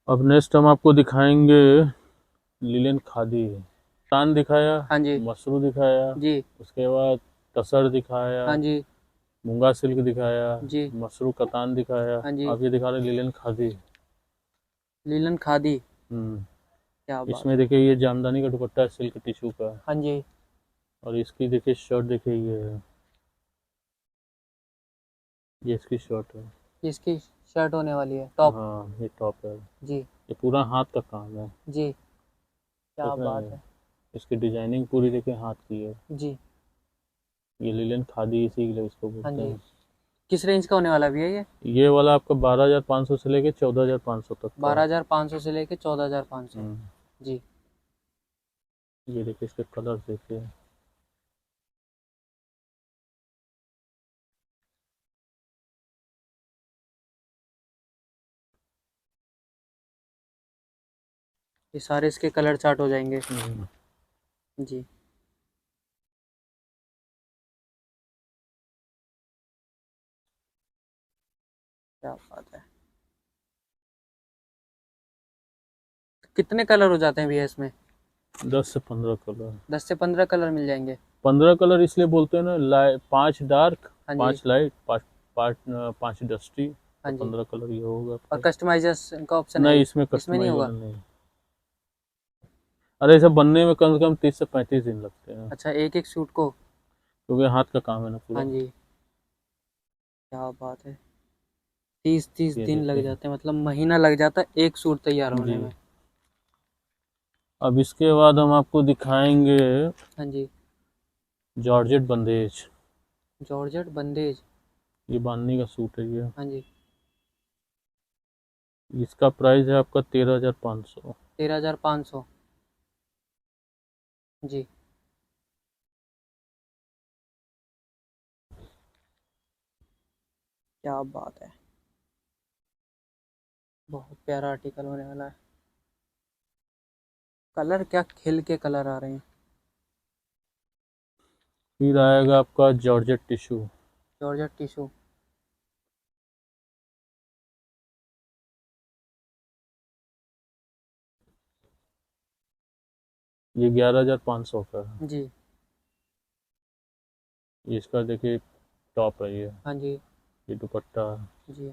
अब नेक्स्ट हम आपको दिखाएंगे लिलेन खादी। तान दिखाया, हाँ जी, मसरू दिखाया, जी, उसके बाद तसर दिखाया, हाँ जी, मूंगा सिल्क दिखाया, जी, मसरू कतान दिखाया। हाँ जी, अब ये दिखा रहे लिलेन खादी। लीलन खादी, हम्म। क्या बात इसमें है। देखिए ये जामदानी का दुपट्टा है सिल्क टिश्यू का, हाँ जी, और इसकी देखिए शर्ट देखिए ये है, ये इसकी शर्ट है। इसकी शर्ट होने वाली है, टॉप। हाँ, ये टॉप है। जी, ये पूरा हाथ का काम है, जी, क्या देख रहे बात हैं? है। इसकी डिजाइनिंग पूरी देखिए हाथ की है। जी, ये लिलेन खादी इसी के लिए इसको हाँ बोलते जी, हैं। किस रेंज का होने वाला भी है ये? ये वाला आपका 12,500 से लेके 14,500 तक का है। 12,500 से लेके 14,500। हम्म। जी, ये देखिए इसके कलर देखिए। ये सारे इसके कलर चार्ट हो जाएंगे। हम्म। जी, क्या बात है। कितने कलर हो जाते हैं भैया इसमें? 10 से 15 कलर। 10 से 15 कलर मिल जाएंगे। 15 कलर इसलिए बोलते हैं ना, 5 डार्क, हाँ जी, 5 लाइट, 5 डस्टी, हाँ तो जी, 15 कलर ये होगा और आपका। कस्टमाइजेशन का ऑप्शन है नहीं, इसमें इसमें नहीं होगा? कस्टमाइजेशन नहीं। अरे सब बनने में कम से कम 30 से 35 दिन लगते हैं, अच्छा, एक एक सूट को? क्योंकि हाथ का काम है ना हाँ पूरा। जी, क्या बात है। 30-30 ये दिन लग देखिए जाते हैं, मतलब महीना लग जाता है एक सूट तैयार होने जी। में। अब इसके बाद हम आपको दिखाएंगे हाँ जी, जॉर्जेट बंदेज। जॉर्जेट बंदेज। ये बांधनी का सूट है ये। हाँ जी, इसका प्राइस है आपका 13,500। 13,500। जी। क्या बात है, बहुत प्यारा आर्टिकल होने वाला है। कलर क्या खिल के कलर आ रहे हैं। फिर आएगा आपका जॉर्जेट टिश्यू। Georgette tissue. ये 11,500 का है। जी। इसका देखिए टॉप है हाँ जी। ये दुपट्टा है। जी।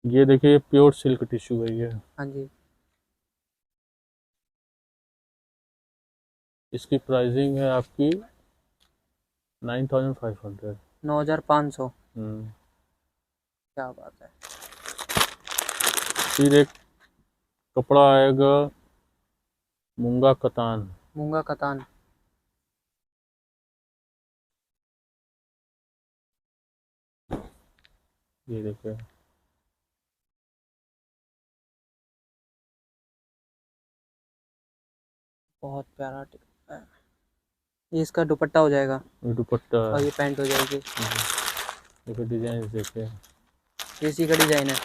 ये देखिए प्योर सिल्क टिश्यू है ये। हाँ जी। इसकी प्राइसिंग है आपकी 9,500। 9,500। हम्म। क्या बात है। फिर एक कपड़ा आएगा मूंगा कतान। मूंगा कतान। ये देखिए बहुत प्यारा आर्टिकल है। ये इसका दुपट्टा हो जाएगा ये दुपट्टा और है। ये पैंट हो जाएगी। देखिए डिजाइन देखिए। ये इसी का डिजाइन है।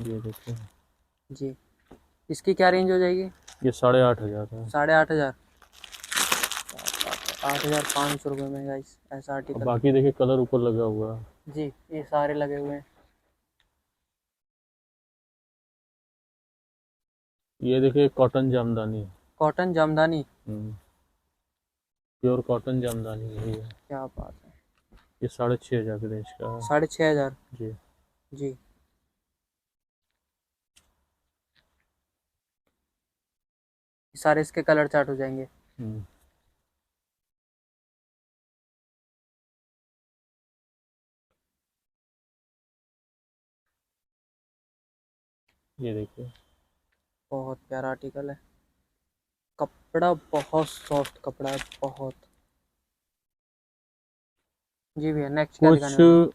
ये देखिए जी। इसकी क्या रेंज हो जाएगी? ये 8,500 है। 8,500। 8,500 रुपये में गाइस ऐसा और आर्टिकल। बाकी देखिए कलर ऊपर लगा हुआ है। जी, ये सारे लगे हुए हैं। ये देखिए cotton jamdani. Cotton jamdani. Pure cotton jamdani यही है। क्या बात है। ये 6,500 के रेंज का है। 6,500। जी। जी। सारे इसके कलर चार्ट हो जाएंगे। हम्म। ये देखिए बहुत प्यारा आर्टिकल है। कपड़ा बहुत सॉफ्ट कपड़ा है, बहुत। जी भैया, नेक्स्ट क्या कुछ दिखाने वाले हैं?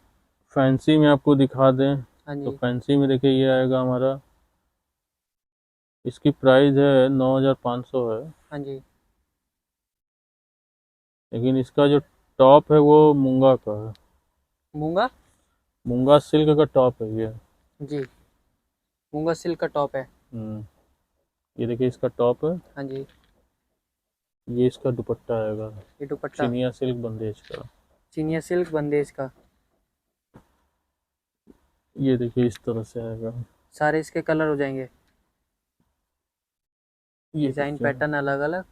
फैंसी में आपको दिखा दें हाँ तो जी। फैंसी में देखिए ये आएगा हमारा। इसकी प्राइस है 9,500 है। हाँ जी। लेकिन इसका जो टॉप है वो मूंगा का है। मूंगा। मूंगा सिल्क का टॉप है ये। जी। मूंगा सिल्क का टॉप है। ये देखिए इसका टॉप है। हाँ जी। ये इसका दुपट्टा आएगा ये दुपट्टा। चिनिया सिल्क बंदेज का। चिनिया सिल्क बंदेज का। ये देखिए इस तरह से आएगा। सारे इसके कलर हो जाएंगे। ये डिजाइन देखिए पैटर्न अलग अलग।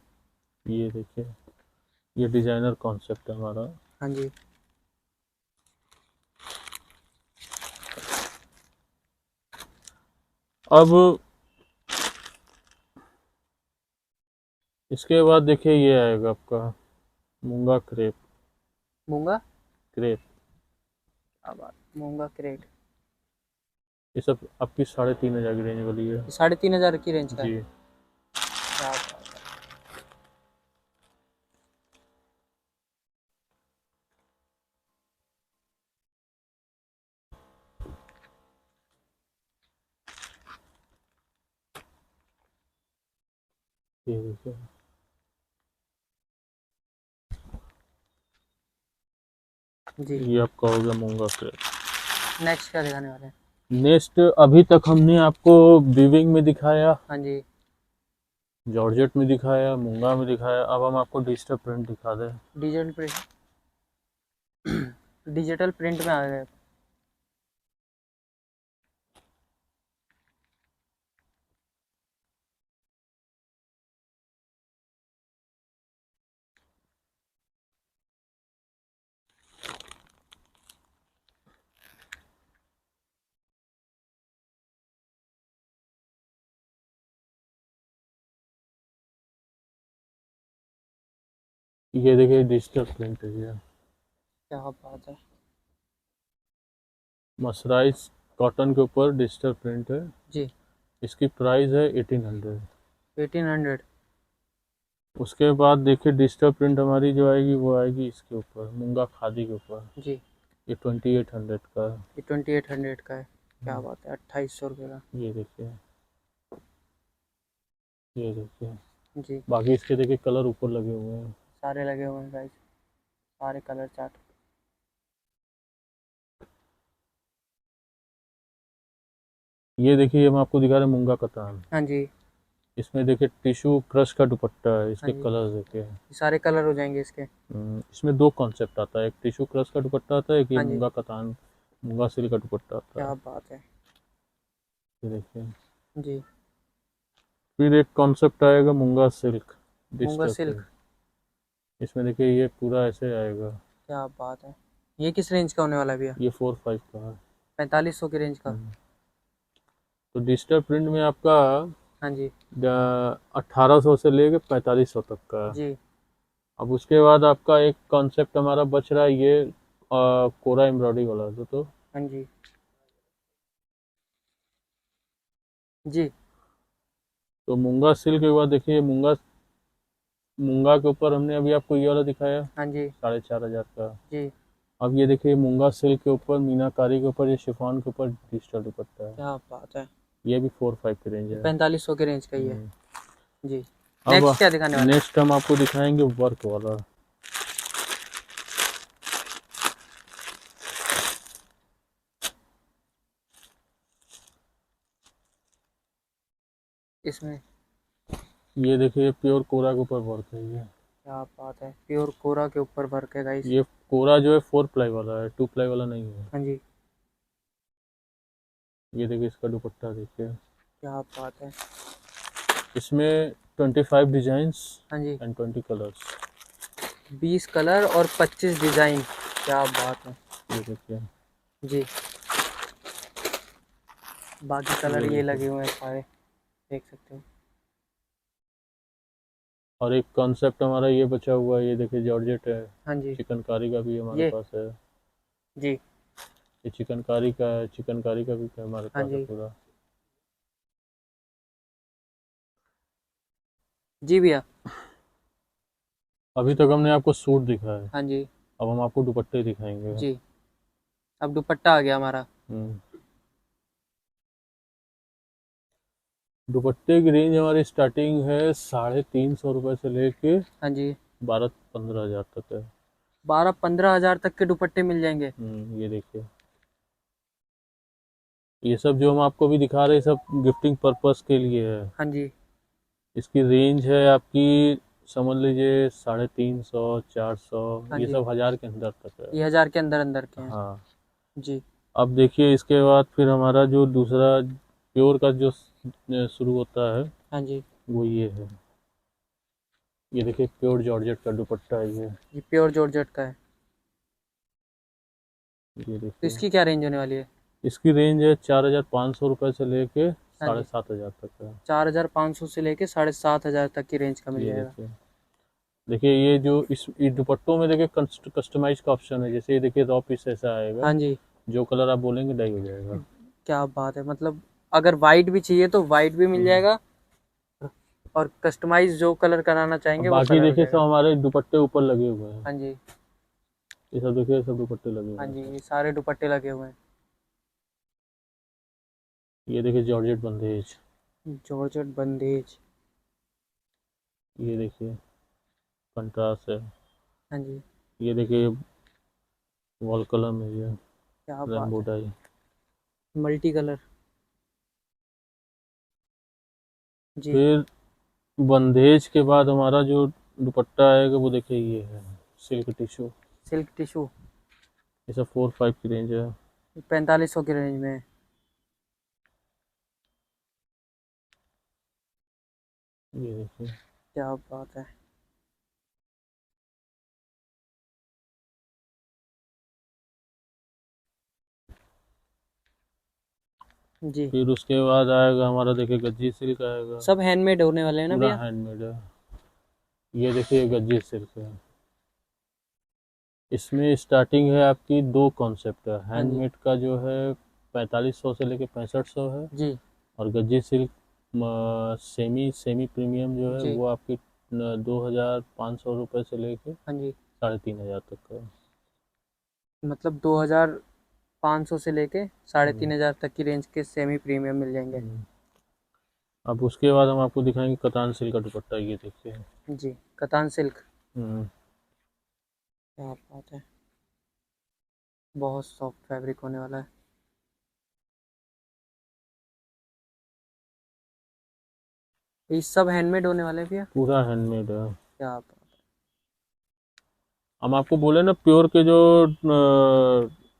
ये देखिए ये डिजाइनर कॉन्सेप्ट है हमारा। हाँ जी। अब इसके बाद देखिए ये आएगा आपका मूंगा क्रेप। मूंगा। क्रेप अब मूंगा क्रेट। ये सब आपकी 3,500 की रेंज वाली है। 3,500 की रेंज का है। जी। क्या बात है। ये देखिए जी। ये आपका हो गया मूंगा क्रेप। नेक्स्ट क्या दिखाने वाले हैं? नेक्स्ट अभी तक हमने आपको वीविंग में दिखाया, हाँ जी। जॉर्जेट में दिखाया, मूंगा में दिखाया। अब हम आपको डिजिटल प्रिंट दिखा दें। Digital print. डिजिटल प्रिंट में आ गए। ये देखिए डिजिटल प्रिंट है ये। क्या बात है। मसराइज कॉटन के ऊपर डिजिटल प्रिंट है। जी। इसकी प्राइस है 1,800। 1,800। उसके बाद देखिए डिजिटल प्रिंट हमारी जो आएगी वो आएगी इसके ऊपर मूंगा खादी के ऊपर। जी। ये 2,800 का है। ये 2,800 का है। क्या बात है, 2,800 रुपये का। ये देखिए ये देखिए, जी बाकी इसके देखिए कलर ऊपर लगे हुए हैं। सारे लगे हुए हैं गाइस, सारे कलर चार्ट। ये देखिए, हम आपको दिखा रहे हैं मूंगा कतान। हाँ जी। इसमें देखिए टिश्यू क्रश का दुपट्टा है, हाँ इसके जी, कलर देखिए। ये सारे कलर हो जाएंगे इसके। इसमें दो कॉन्सेप्ट आता है, एक टिश्यू क्रश का दुपट्टा आता है, एक ये हाँ जी, मूंगा कतान, मूंगा सिल्क का दुपट्टा आता क्या है। बात है। ये देखिए, जी फिर एक कॉन्सेप्ट आएगा मूंगा सिल्क, मूंगा डिजिटल सिल्क, सिल्क। इसमें देखिए ये पूरा ऐसे आएगा। क्या बात है। ये किस रेंज का होने वाला है भैया? ये 4-5 का है। 4500 की रेंज का। हम्म, तो डिजिटल प्रिंट में आपका हाँ जी 1800 से लेके 4500 तक का है। जी अब उसके बाद आपका एक कॉन्सेप्ट हमारा बच रहा है, ये कोरा एम्ब्रॉयडरी वाला। तो हाँ जी जी तो मूंगा सिल्क के बाद देखिए, मूंगा मूंगा के ऊपर हमने अभी आपको ये वाला दिखाया हाँ जी 4500 का। जी, अब ये देखिए मूंगा सिल्क के ऊपर, मीनाकारी के ऊपर, ये शिफॉन के ऊपर डिजिटल दुपट्टा है। क्या बात है। ये भी 4-5 की रेंज है। 4500 की रेंज का ही है। हम्म। जी अब नेक्स्ट क्या दिखाने वाले हैं? नेक्स्ट हम आपको दिखाएंगे वर्क वाला। इसमें ये देखिए प्योर कोरा के ऊपर वर्क है ये। क्या बात है, प्योर कोरा के ऊपर वर्क है गाइस। ये कोरा जो है 4 प्लाई वाला है, 2 प्लाई वाला नहीं है। हाँ जी ये देखिए इसका दुपट्टा देखिए। क्या बात है। इसमें 25 डिजाइन्स हाँ जी एंड 20 कलर्स। 20 कलर और 25 डिज़ाइन, क्या बात है। ये देखिए, जी बाकी कलर ये देखिए। लगे हुए हैं सारे, देख सकते हो। और एक कॉन्सेप्ट हमारा ये बचा हुआ है, ये देखिए जॉर्जेट है, हाँ जी चिकनकारी का भी हमारे ये पास है। जी ये चिकनकारी का है, चिकनकारी का भी हमारे हाँ पास है जी पूरा। जी भैया। अभी तक हमने आपको सूट दिखाया है, हाँ जी अब हम आपको दुपट्टे दिखाएंगे। जी, अब दुपट्टा आ गया हमारा। हम्म। दुपट्टे की रेंज हमारी स्टार्टिंग है 350 रुपये से लेके हाँ जी 12-15 हज़ार तक है। 12-15 हज़ार तक के दुपट्टे मिल जाएंगे। ये देखिए, ये सब जो हम आपको भी दिखा रहे हैं सब गिफ्टिंग पर्पस के लिए है। हाँ जी इसकी रेंज है आपकी, समझ लीजिए 350, 400, हाँ ये जी, सब 1000 के अंदर तक है। ये 1000 के अंदर अंदर के हैं। हाँ। जी अब देखिए इसके बाद फिर हमारा जो दूसरा प्योर का जो शुरू होता है, हाँ जी, वो ये है। ये देखिए प्योर जॉर्जेट का दुपट्टा है ये। ये प्योर जॉर्जेट का है। ये तो देखिए, इसकी क्या रेंज होने वाली है? इसकी रेंज है 4500 रुपये से लेके हाँ जी 7500 तक है। 4500 से लेके 7500 तक की रेंज का मिल ये जाएगा। देखिए, देखिए ये जो इस दुपट्टों में देखिए कस्टमाइज का ऑप्शन है। जैसे ये देखिए रॉ पीस ऐसा आएगा, हाँ जी जो कलर आप बोलेंगे डाई हो जाएगा। क्या बात है, मतलब अगर वाइट भी चाहिए तो वाइट भी मिल जाएगा, और कस्टमाइज जो कलर कराना अब चाहेंगे वो बाकी कलर हो देखिए सब जाएगा। हमारे दुपट्टे ऊपर लगे हुए हैं। हाँ जी ये सब देखिए, सब दुपट्टे लगे हाँ हुए जी, हैं। ये सारे दुपट्टे लगे हुए हैं। ये देखिए जॉर्जेट बंदेज। जॉर्जेट बंदेज। ये देखिए कंट्रास्ट है। हाँ जी ये देखिए वॉल कलम है ये, क्या रेनबो बात है, डाई। Multi colour. जी फिर बंदेज के बाद हमारा जो दुपट्टा आएगा वो देखिए ये है, सिल्क टिश्यू। सिल्क टिश्यू, ये सब 4-5 की रेंज है। 4500 की रेंज में है। ये देखिए, क्या बात है। जी फिर उसके बाद आएगा हमारा देखिए गज्जी सिल्क आएगा, सब हैंडमेड होने वाले हैं ना पूरा भैया? हैंडमेड है। ये देखिए गज्जी सिल्क है। इसमें स्टार्टिंग है आपकी, दो कॉन्सेप्ट है। हाँ जी हैंडमेड का जो है 4500 से लेके 6500 है। जी और Gajji silk semi semi premium जो है जी वो आपकी 2500 रुपये से लेके हाँ जी, 3500 तक का है। मतलब 2500 से लेके हम्म, 3500 तक की रेंज के सेमी प्रीमियम मिल जाएंगे। हम्म। अब उसके बाद हम आपको दिखाएंगे कतान सिल्क का दुपट्टा, ये देखिए। जी, कतान सिल्क, हम्म, क्या बात है, बहुत सॉफ्ट फैब्रिक होने वाला है। ये सब हैंडमेड होने वाले हैं भैया? पूरा हैंडमेड है। क्या बात। हम आपको बोले ना, प्योर के जो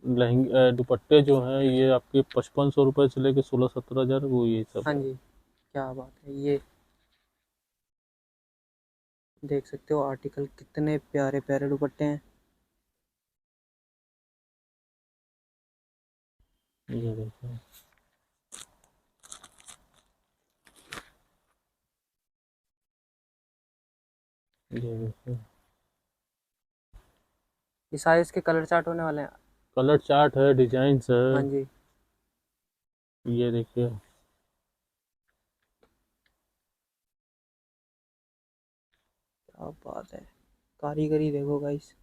लहंगे दुपट्टे जो हैं, ये आपके 5500 रुपये से लेके 16-17 हज़ार, वो ये सब हाँ है। जी, क्या बात है। ये देख सकते हो आर्टिकल, कितने प्यारे प्यारे दुपट्टे हैं। ये देखिए। ये देखिए, ये सारे इसके कलर चार्ट होने वाले हैं। कलर चार्ट है, डिजाइन्स हाँ है। जी, ये देखिए। क्या बात है, कारीगरी देखो गाइस।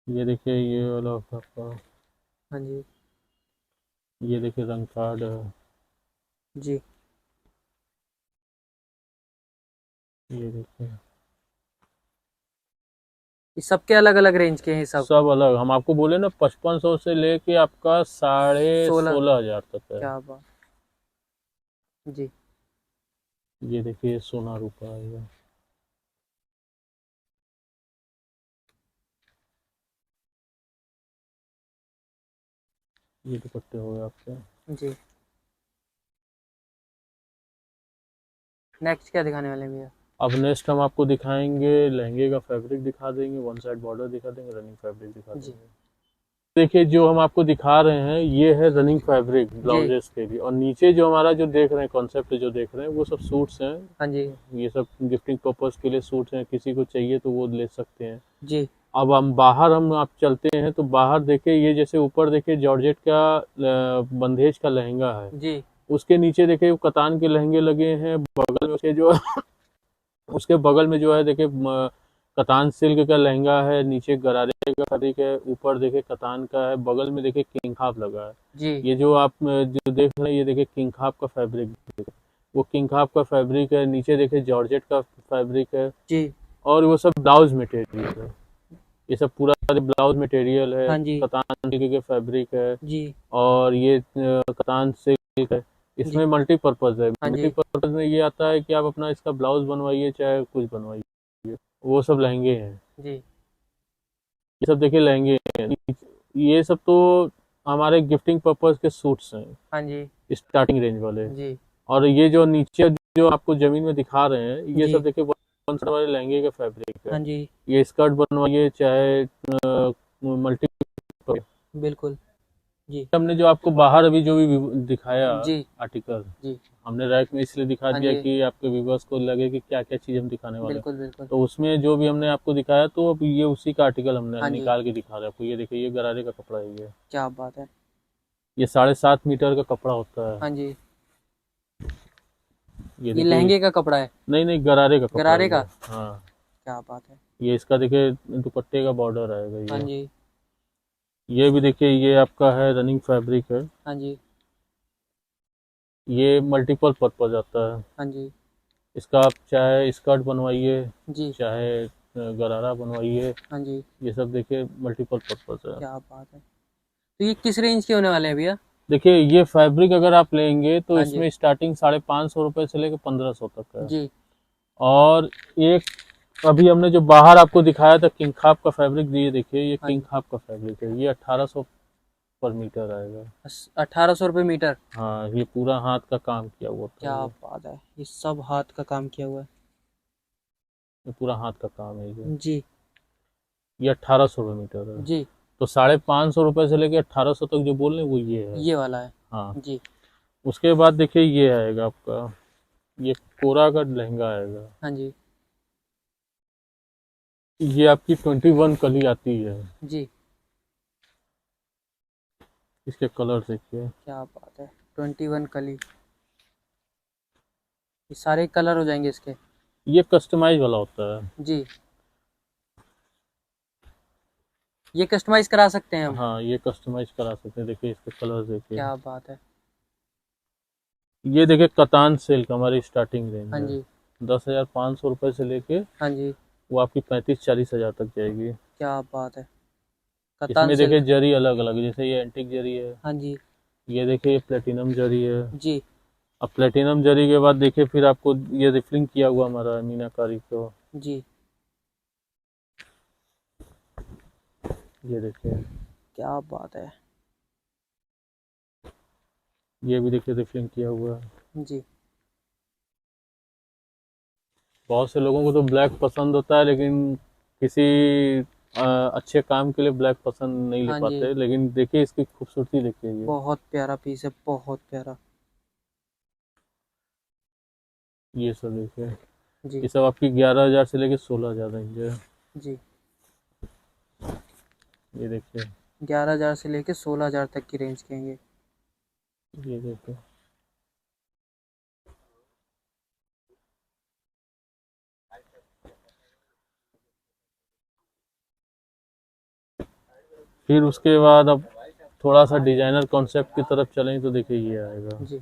ये देखिए, ये वाला आपका। हाँ जी। ये देखिए, रंग कार्ड है। जी, ये देखिए, ये सबके अलग अलग रेंज के हैं सब। सब अलग। हम आपको बोले ना, 5500 से लेके आपका साढ़े 16, 16 हज़ार तक है। क्या बात। जी, ये देखिए, सोना रूपा आएगा। ये दुपट्टे हो गए आपके। जी। नेक्स्ट क्या दिखाने वाले हैं भैया? अब नेक्स्ट हम आपको दिखाएंगे लहंगे का फैब्रिक दिखा देंगे, वन साइड बॉर्डर दिखा देंगे, रनिंग फैब्रिक दिखा जी, देंगे। देखिए, जो हम आपको दिखा रहे हैं ये है रनिंग फैब्रिक जी। ब्लाउजेस के लिए, और नीचे जो हमारा जो देख रहे हैं कॉन्सेप्ट जो देख रहे हैं वो सब सूट्स हैं। हाँ जी, ये सब गिफ्टिंग पर्पस के लिए सूट्स हैं, किसी को चाहिए तो वो ले सकते हैं। जी, अब हम आप चलते हैं तो बाहर देखिए, ये जैसे ऊपर देखिए जॉर्जेट का बंदेज का लहंगा है। जी, उसके नीचे देखिए वो कतान के लहंगे लगे हैं, बगल में उसके जो उसके बगल में जो है देखिए कतान सिल्क का लहंगा है, नीचे गरारे का फैब्रिक है, ऊपर देखिए कतान का है, बगल में देखिए किंग खाब लगा है। जी, ये जो आप जो देख रहे हैं ये देखिए किंग खाब का फैब्रिक, वो किंग खाब का फैब्रिक है। नीचे देखिए जॉर्जेट का फैब्रिक है, जी। और वो सब ब्लाउज मटेरियल है। ये सब पूरा ब्लाउज मटेरियल है, हाँ जी, कतान सिल्क के फैब्रिक है। जी, और ये कतान सिल्क है। इसमें जी, मल्टीपर्पज़ है। हाँ जी, मल्टीपर्पज़ में ये आता है कि आप अपना इसका ब्लाउज बनवाइए चाहे कुछ बनवाइए, वो सब लहंगे हैं। जी, ये सब देखिए लहंगे हैं। ये सब तो हमारे गिफ्टिंग पर्पज़ के सूट्स हैं, हाँ जी, स्टार्टिंग रेंज वाले। जी, और ये जो नीचे जो आपको ज़मीन में दिखा रहे हैं, ये सब जी, देखिए वन साइड वाले लहंगे का फैब्रिक है। हाँ जी, ये स्कर्ट बनवाइए चाहे मल्टी। बिल्कुल। जी, हमने जो आपको बाहर अभी जो भी दिखाया जी, आर्टिकल, जी, हमने रैक में इसलिए दिखा हाँ दिया जी, कि आपके व्यूवर्स को लगे कि क्या क्या चीज़ हम दिखाने वाले हैं। बिल्कुल, बिल्कुल। तो उसमें जो भी हमने आपको दिखाया, तो अब ये उसी का आर्टिकल हमने हाँ जी, निकाल के दिखा रहे हैं आपको। ये देखिए, ये गरारे का कपड़ा है। क्या बात है। ये 7.5 मीटर का कपड़ा होता है। हाँ जी, ये ये देखिए। लहंगे का कपड़ा है, नहीं नहीं, गरारे का कपड़ा है गरारे ये। का, हाँ। क्या बात है। ये इसका देखिए दुपट्टे का बॉर्डर आएगा हाँ ये। जी, ये भी देखिए, ये आपका है रनिंग फैब्रिक है। हाँ जी, ये मल्टीपल पर्पज आता है। हाँ जी, इसका आप चाहे स्कर्ट बनवाइए जी, चाहे गरारा बनवाइए, हाँ जी, ये सब देखिए मल्टीपल पर्पज है। क्या बात है। तो ये किस रेंज के होने वाले हैं भैया? देखिए, ये फैब्रिक अगर आप लेंगे तो हाँ जी, इसमें स्टार्टिंग 550 रुपये से लेकर 1500 तक है। जी, और एक अभी हमने जो बाहर आपको दिखाया था किंग खाब का फैब्रिक, ये देखिए, ये हाँ किंग जी, खाब का फैब्रिक है। ये 1800 पर मीटर आएगा। 1800 रुपये मीटर। हाँ, ये पूरा हाथ का काम किया हुआ था क्या ये। बात है, ये सब हाथ का काम किया हुआ है। पूरा हाथ का काम है ये। जी, ये 1800 रुपये मीटर है। जी, तो 550 रुपये से लेकर 1800 तक जो बोल रहे हैं वो ये है। ये वाला है। हाँ। जी, उसके बाद देखिए, ये आएगा आपका, ये कोरा का लहंगा आएगा। हाँ जी, ये आपकी 21 कली आती है। जी, इसके कलर देखिए। क्या बात है। 21 कली, ये सारे कलर हो जाएंगे इसके? ये कस्टमाइज वाला होता है। जी, ये कस्टमाइज करा सकते हैं हम? हाँ, ये कस्टमाइज करा सकते हैं। देखिए, इसके कलर देखिए। क्या बात है। ये देखिए कतान सिल्क हमारी स्टार्टिंग रेंज हाँ है। जी 10,500 रुपये से लेके हाँ जी, वो आपकी 35-40 हज़ार तक जाएगी। क्या बात है। कतान इसमें देखिए सिल्क। जरी अलग अलग, जैसे ये एंटिक जरी है, हाँ जी ये देखिए ये प्लेटिनम जरी है। जी अब प्लेटिनम जरी के बाद देखिए फिर आपको ये रिफलिंग किया हुआ हमारा मीनाकारी को, जी, ये देखिए क्या बात है। ये भी देखिए रिफलिंग किया हुआ है। जी बहुत से लोगों को तो ब्लैक पसंद होता है, लेकिन किसी अच्छे काम के लिए ब्लैक पसंद नहीं ले हाँ जी, पाते, लेकिन देखिए इसकी खूबसूरती देखिए बहुत प्यारा पीस है, बहुत प्यारा। ये सब देखिए, जी ये सब आपकी 11,000 से लेके 16,000 रेंज है। जी, ये देखिए 11,000 से लेके 16,000 तक की रेंज के हैं ये। ये देखिए फिर उसके बाद अब थोड़ा सा डिजाइनर कॉन्सेप्ट की तरफ चलें तो देखिए ये आएगा। जी,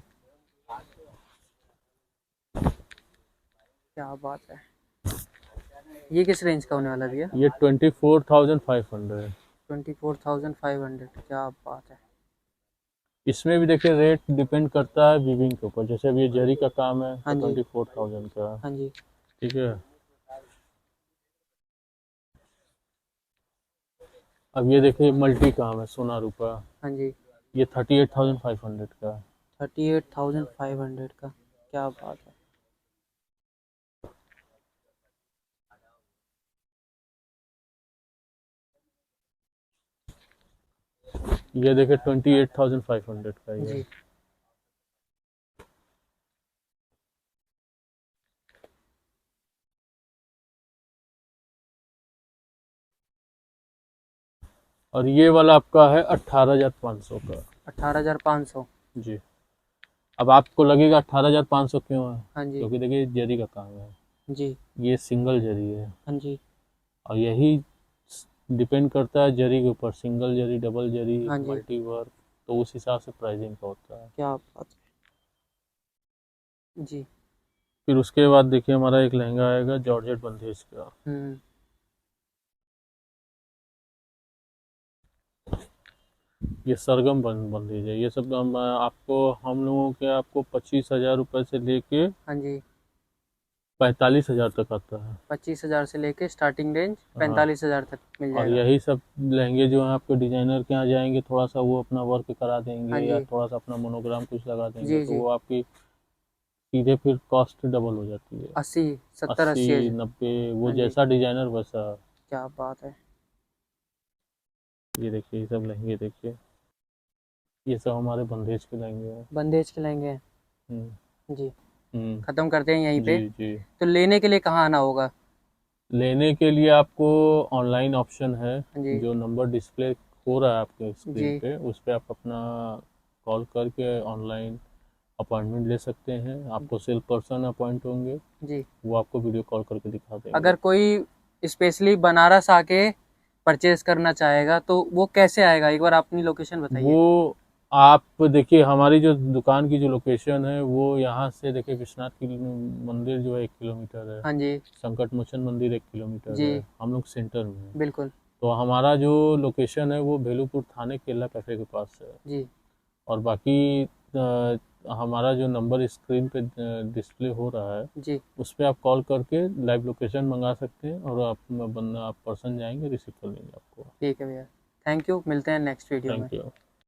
क्या बात है। ये किस रेंज का होने वाला भैया? ये 24,500 है। 24,500, क्या बात है। इसमें भी देखिए रेट डिपेंड करता है वीविंग के ऊपर, जैसे अब ये जरी का काम है हाँ तो जी 24,000 का है, हाँ जी, ठीक है। अब ये देखिए मल्टी काम है सोना रूपा, हाँ जी, ये 38,500 का है। 38,500 का, क्या बात है। ये देखिए 28,500 का ये। जी और ये वाला आपका है 18,500 का। 18,500। जी। अब आपको लगेगा 18,500 क्यों है, हाँ जी क्योंकि देखिए जरी का काम है, जी ये सिंगल जरी है, हाँ जी और यही डिपेंड करता है जरी के ऊपर, सिंगल जरी, डबल जरी, हाँ जी, मल्टी वर्क, तो उस हिसाब से प्राइसिंग का होता है। क्या बात है। जी फिर उसके बाद देखिए हमारा एक लहंगा आएगा जॉर्जेट बंदेज का। हम्म, ये सरगम बंदेज है, ये सब हम लोगों के आपको 25,000 रुपये से लेके हाँ जी, 45,000 तक आता है। 25,000 से लेके स्टार्टिंग रेंज हाँ, 45,000 तक मिल और जाएगा। यही सब लहंगे जो हैं आपके डिजाइनर के यहाँ जाएंगे, थोड़ा सा वो अपना वर्क करा हाँ देंगे या जी थोड़ा सा अपना मोनोग्राम कुछ लगा देंगे, जी तो जी, वो आपकी सीधे फिर कॉस्ट डबल हो जाती है। 80, 70, 80 80, हजार। 90, वो हाँ जी, जैसा डिजाइनर वैसा। क्या बात है। ये देखिए ये सब लहंगे देखिए, ये सब हमारे बंदेज के लहंगे हैं। बंदेज के लहंगे हैं। हम्म जी, हम्म, खत्म करते हैं यहीं पे। जी जी। तो लेने के लिए कहाँ आना होगा? लेने के लिए आपको ऑनलाइन ऑप्शन है, हाँ जी जो नंबर डिस्प्ले हो रहा है आपके स्क्रीन जी पे, उस पे आप अपना कॉल करके ऑनलाइन अपॉइंटमेंट ले सकते हैं। आपको सेल्स पर्सन अपॉइंट होंगे, जी। वो आपको वीडियो कॉल करके दिखा देंगे। अगर कोई स्पेशली बनारस आके परचेज करना चाहेगा तो वो कैसे आएगा? एक बार अपनी लोकेशन बताइए। वो आप देखिए हमारी जो दुकान की जो लोकेशन है वो यहाँ से देखिए विश्वनाथ की मंदिर जो है 1 किलोमीटर है, हाँ जी संकट मोचन मंदिर 1 किलोमीटर जी, है, हम लोग सेंटर में हैं। बिल्कुल। तो हमारा जो लोकेशन है वो भेलूपुर थाने केला कैफ़े के पास है। जी और बाकी हमारा जो नंबर स्क्रीन पे डिस्प्ले हो रहा है, जी, उस पर आप कॉल करके लाइव लोकेशन मंगा सकते हैं, और आप पर्सन जाएंगे रिसीव कर लेंगे आपको। ठीक है भैया। थैंक यू, मिलते हैं नेक्स्ट वीडियो में। Thank you.